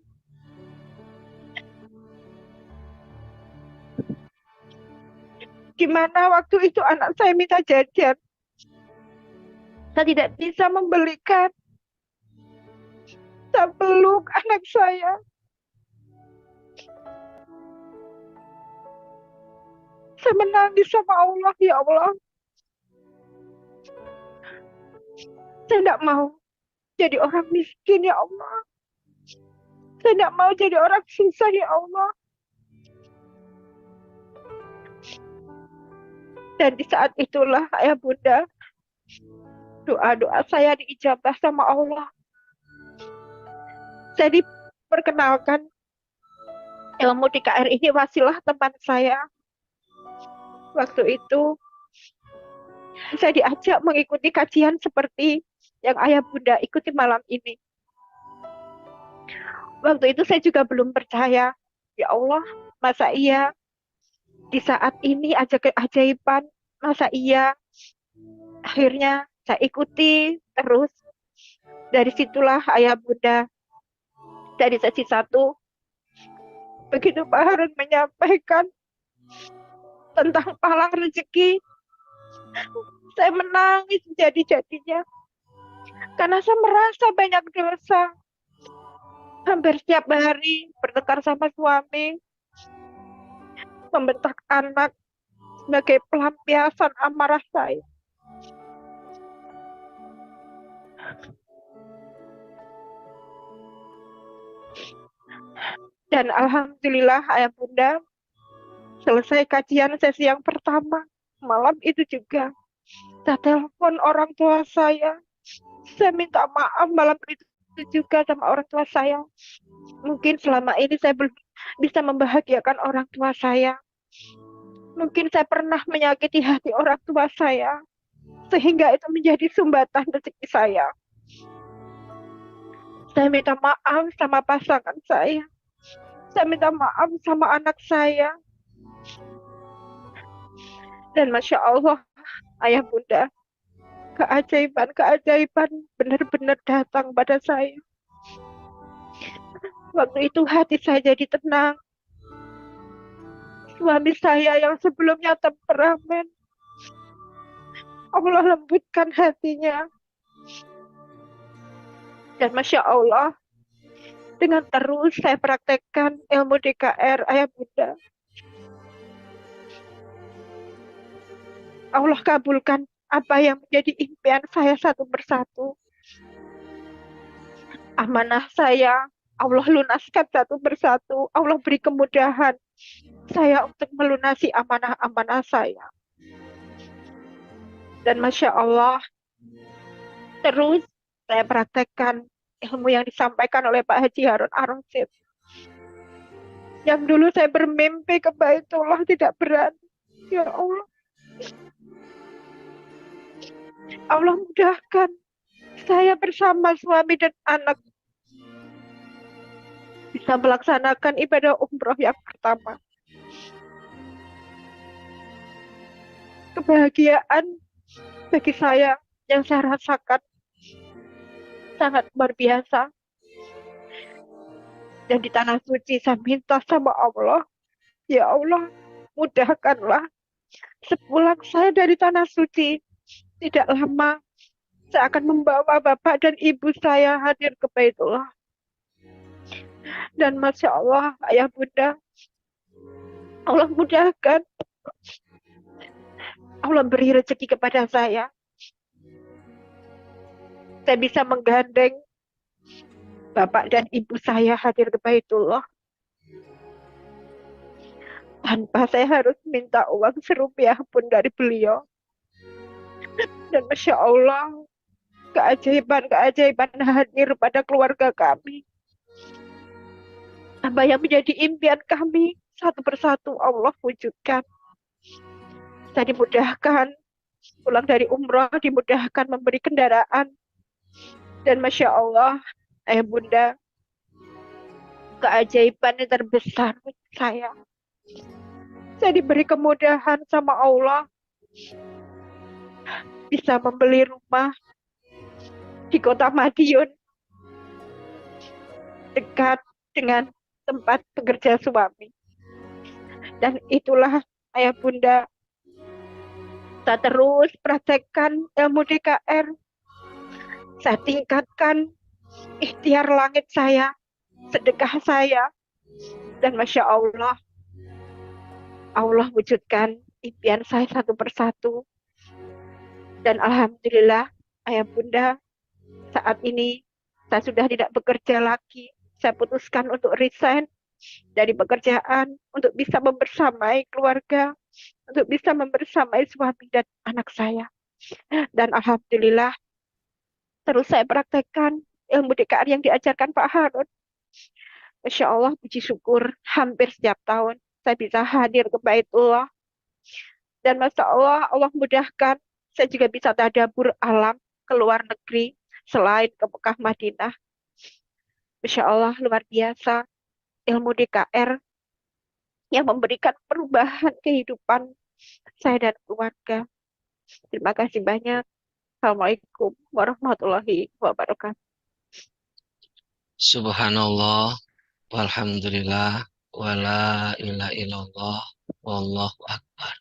gimana waktu itu anak saya minta jajan. Saya tidak bisa membelikan. Saya peluk anak saya. Saya menangis sama Allah, ya Allah. Saya tidak mau jadi orang miskin, ya Allah. Saya tidak mau jadi orang susah, ya Allah. Dan di saat itulah ayah bunda, doa-doa saya diijabah sama Allah. Saya diperkenalkan ilmu DKR ini wasilah teman saya. Waktu itu saya diajak mengikuti kajian seperti yang ayah bunda ikuti malam ini. Waktu itu saya juga belum percaya. Ya Allah, masa iya di saat ini aja keajaiban, masa iya? Akhirnya saya ikuti terus. Dari situlah ayah bunda, dari sesi 1, begitu Pak Harun menyampaikan tentang palang rezeki, saya menangis jadi-jadinya. Karena saya merasa banyak dosa. Hampir setiap hari bertengkar sama suami, membentak anak sebagai pelampiasan amarah saya. Dan alhamdulillah ayah bunda, selesai kajian sesi yang pertama, malam itu juga saya telepon orang tua saya. Saya minta maaf malam itu juga sama orang tua saya. Mungkin selama ini saya belum bisa membahagiakan orang tua saya. Mungkin saya pernah menyakiti hati orang tua saya, sehingga itu menjadi sumbatan rezeki saya. Saya minta maaf sama pasangan saya. Saya minta maaf sama anak saya. Dan Masya Allah, ayah bunda, keajaiban benar-benar datang pada saya. Waktu itu hati saya jadi tenang. Suami saya yang sebelumnya temperamen, Allah lembutkan hatinya. Dan Masya Allah, dengan terus saya praktekkan ilmu DKR ayah bunda, Allah kabulkan apa yang menjadi impian saya satu persatu. Amanah saya, Allah lunaskan satu persatu. Allah beri kemudahan saya untuk melunasi amanah-amanah saya. Dan Masya Allah, terus saya praktekkan ilmu yang disampaikan oleh Pak Haji Harun Ar-Rasyid. Yang dulu saya bermimpi ke Baitullah tidak berani. Ya Allah, Allah mudahkan saya bersama suami dan anak bisa melaksanakan ibadah umroh yang pertama. Kebahagiaan bagi saya yang saya rasakan sangat luar biasa. Dan di tanah suci saya minta sama Allah, ya Allah, mudahkanlah sepulang saya dari tanah suci. Tidak lama saya akan membawa bapak dan ibu saya hadir ke Baitullah. Dan Masya Allah, ayah bunda, Allah mudahkan. Allah beri rezeki kepada saya. Saya bisa menggandeng bapak dan ibu saya hadir ke Baitullah tanpa saya harus minta uang serupiah pun dari beliau. Dan Masya Allah, keajaiban hadir pada keluarga kami. Apa yang menjadi impian kami satu persatu Allah wujudkan. Saya dimudahkan pulang dari umroh, dimudahkan memberi kendaraan. Dan Masya Allah, ayah bunda, keajaiban yang terbesar untuk saya. Saya diberi kemudahan sama Allah, bisa membeli rumah di kota Madiun, dekat dengan tempat bekerja suami. Dan itulah ayah bunda, saya terus praktekkan ilmu DKR Saya tingkatkan ikhtiar langit saya, sedekah saya, dan Masya Allah, Allah wujudkan impian saya satu persatu. Dan Alhamdulillah, Ayah Bunda, saat ini saya sudah tidak bekerja lagi. Saya putuskan untuk resign dari pekerjaan untuk bisa membersamai keluarga, untuk bisa membersamai suami dan anak saya. Dan Alhamdulillah, terus saya praktekkan ilmu DKR yang diajarkan Pak Harun. Masya Allah, puji syukur, hampir setiap tahun saya bisa hadir ke Baitullah. Dan Masya Allah, Allah mudahkan, saya juga bisa tadabur alam ke luar negeri, selain ke Mekah Madinah. Masya Allah, luar biasa, ilmu DKR yang memberikan perubahan kehidupan saya dan keluarga. Terima kasih banyak. Assalamualaikum warahmatullahi wabarakatuh. Subhanallah, walhamdulillah, wala ilaha illallah, wallahu akbar.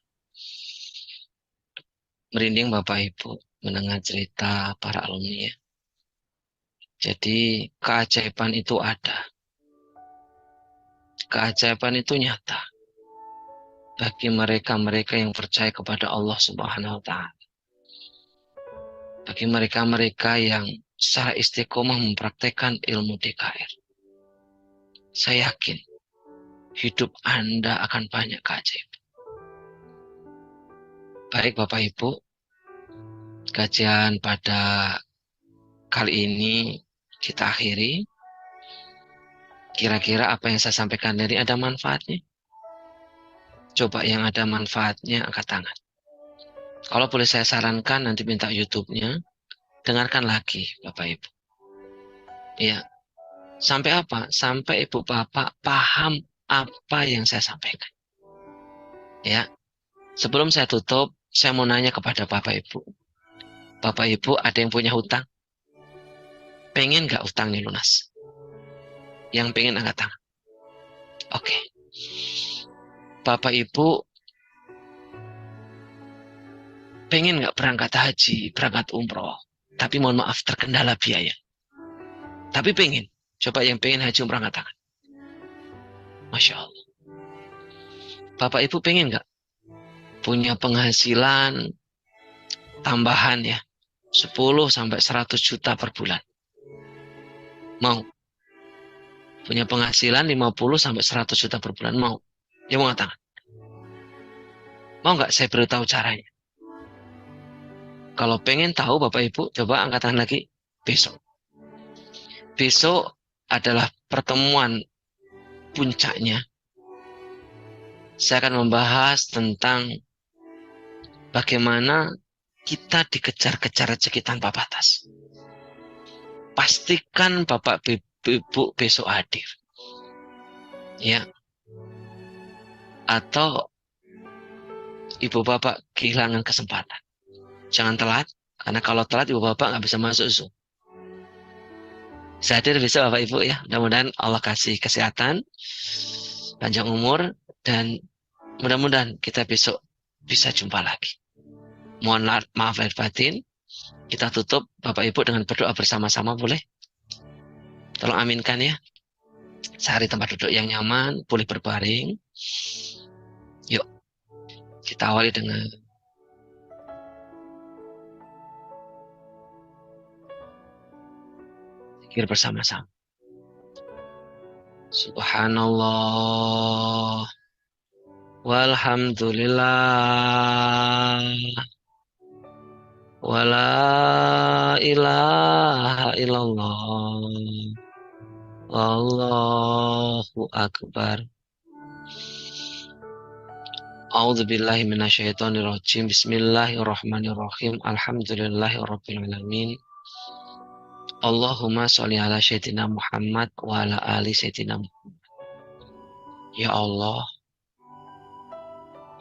Merinding Bapak Ibu mendengar cerita para alumni ya. Jadi keajaiban itu ada. Keajaiban itu nyata. Bagi mereka-mereka yang percaya kepada Allah Subhanahu wa Ta'ala. Bagi mereka-mereka yang secara istiqomah mempraktekkan ilmu DKR. Saya yakin hidup Anda akan banyak keajaiban. Baik Bapak Ibu, kajian pada kali ini kita akhiri. Kira-kira apa yang saya sampaikan tadi ada manfaatnya? Coba yang ada manfaatnya angkat tangan. Kalau boleh saya sarankan nanti minta YouTube-nya, dengarkan lagi Bapak Ibu. Ya, sampai apa? Sampai Ibu Bapak paham apa yang saya sampaikan. Ya, sebelum saya tutup, saya mau nanya kepada Bapak Ibu. Bapak Ibu ada yang punya hutang? Pengen nggak hutangnya lunas? Yang pengen angkat tangan. Oke. Bapak Ibu pengen nggak berangkat haji, berangkat umroh, tapi mohon maaf terkendala biaya. Tapi pengen. Coba yang pengen haji umroh angkat tangan. Masya Allah. Bapak Ibu pengen nggak punya penghasilan tambahan ya, 10 sampai 100 juta per bulan? Mau? Punya penghasilan 50 sampai 100 juta per bulan, mau? Ya mau angkat tangan. Mau nggak saya beritahu caranya? Kalau pengen tahu Bapak Ibu, coba angkat tangan lagi besok. Besok adalah pertemuan puncaknya. Saya akan membahas tentang bagaimana kita dikejar-kejar rezeki tanpa batas. Pastikan Bapak Ibu besok hadir. Ya. Atau Ibu Bapak kehilangan kesempatan. Jangan telat, karena kalau telat Ibu Bapak nggak bisa masuk Zoom. Saya hadir besok Bapak Ibu ya. Mudah-mudahan Allah kasih kesehatan, panjang umur, dan mudah-mudahan kita besok bisa jumpa lagi. Mohon maaf lahir batin. Kita tutup Bapak Ibu dengan berdoa bersama-sama, boleh? Tolong aminkan ya. Cari tempat duduk yang nyaman, boleh berbaring. Yuk, kita awali dengan zikir bersama-sama. Subhanallah, walhamdulillah, wala ilaha illallah, wallahu akbar. A'udzubillahi minasyaitonirrajim. Bismillahirrahmanirrahim. Alhamdulillahirabbil alamin. Allahumma sholli ala sayyidina Muhammad wa ala ali sayyidina Muhammad. Ya Allah,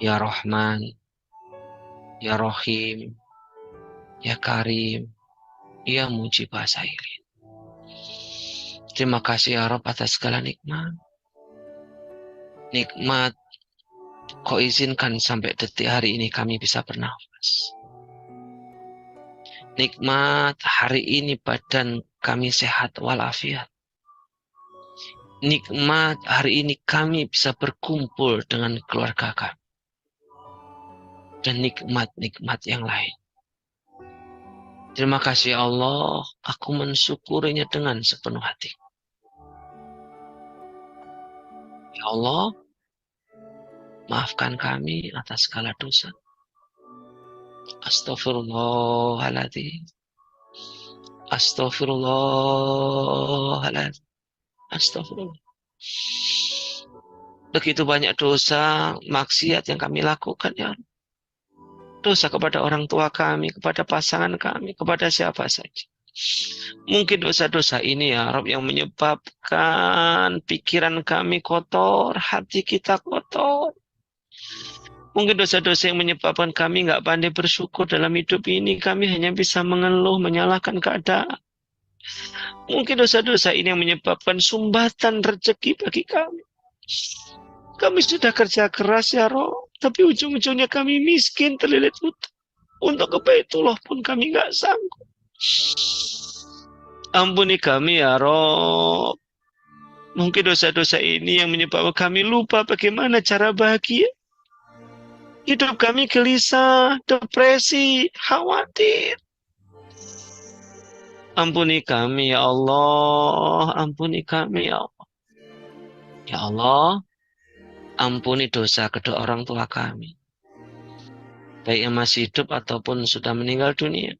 Ya Rahman, Ya Rahim, Ya Karim, Ya Mujibah Sa'irin. Terima kasih ya Rabb atas segala nikmat. Nikmat Kau izinkan sampai detik hari ini kami bisa bernafas. Nikmat hari ini badan kami sehat walafiat. Nikmat hari ini kami bisa berkumpul dengan keluarga kami. Dan nikmat-nikmat yang lain. Terima kasih Allah, aku mensyukurinya dengan sepenuh hati. Ya Allah, maafkan kami atas segala dosa. Astaghfirullahaladzim. Astaghfirullahaladzim. Astagfirullah. Begitu banyak dosa, maksiat yang kami lakukan, ya Allah. Dosa kepada orang tua kami, kepada pasangan kami, kepada siapa saja. Mungkin dosa-dosa ini ya Rabb yang menyebabkan pikiran kami kotor, hati kita kotor. Mungkin dosa-dosa yang menyebabkan kami nggak pandai bersyukur dalam hidup ini. Kami hanya bisa mengeluh, menyalahkan keadaan. Mungkin dosa-dosa ini yang menyebabkan sumbatan rezeki bagi kami. Kami sudah kerja keras ya Rob, tapi ujung-ujungnya kami miskin, terlilit hutang. Untuk ke Baitullah pun kami nggak sanggup. Ampuni kami ya Rob. Mungkin dosa-dosa ini yang menyebabkan kami lupa bagaimana cara bahagia. Hidup kami gelisah, depresi, khawatir. Ampuni kami ya Allah, ampuni kami ya Allah. Ya Allah, ampuni dosa kedua orang tua kami. Baik yang masih hidup ataupun sudah meninggal dunia.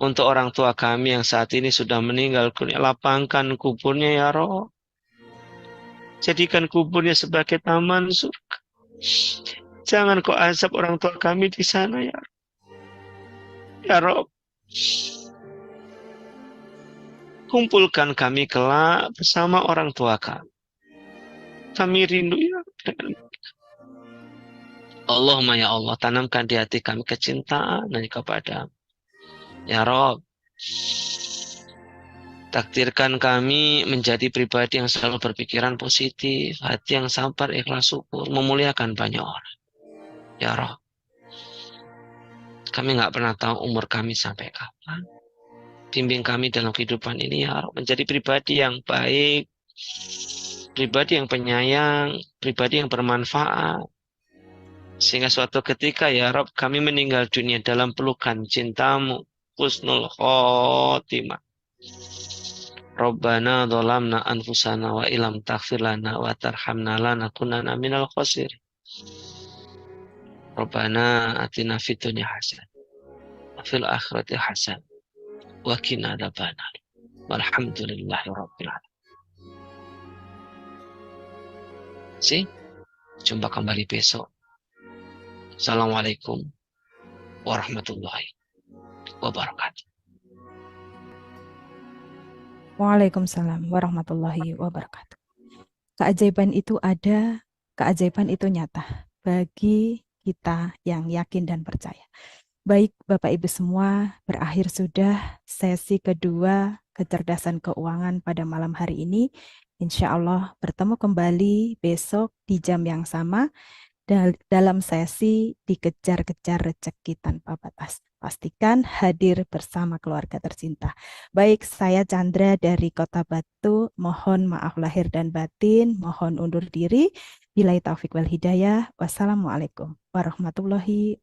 Untuk orang tua kami yang saat ini sudah meninggal dunia, lapangkan kuburnya ya Rob. Jadikan kuburnya sebagai taman surga. Jangan kau azab orang tua kami di sana ya Rob. Ya Rob. Kumpulkan kami kelak bersama orang tua kami. Kami rindu ya dengan Allahumma ya Allah, tanamkan di hati kami kecintaan kepada ya Rob. Takdirkan kami menjadi pribadi yang selalu berpikiran positif, hati yang sabar, ikhlas syukur, memuliakan banyak orang. Ya Rob. Kami nggak pernah tahu umur kami sampai kapan. Bimbing kami dalam kehidupan ini ya Rob, menjadi pribadi yang baik, pribadi yang penyayang, pribadi yang bermanfaat. Sehingga suatu ketika ya Rob kami meninggal dunia dalam pelukan cintamu, husnul khotimah. Rabbana dzalamna anfusana wa ilam taghfir lana wa tarhamna lanakunanna minal khasirin. Rabbana atina fid dunya hasanah wa fil akhirati hasanah wa qina adzabannar. Walhamdulillahi rabbil alamin. Jumpa kembali besok. Assalamualaikum warahmatullahi wabarakatuh. Waalaikumsalam warahmatullahi wabarakatuh. Keajaiban itu ada, keajaiban itu nyata bagi kita yang yakin dan percaya. Baik Bapak Ibu semua, berakhir sudah sesi kedua kecerdasan keuangan pada malam hari ini. Insya Allah bertemu kembali besok di jam yang sama dalam sesi dikejar-kejar rezeki tanpa batas. Pastikan hadir bersama keluarga tercinta. Baik, saya Chandra dari Kota Batu. Mohon maaf lahir dan batin. Mohon undur diri. Billahi taufik wal hidayah. Wassalamualaikum warahmatullahi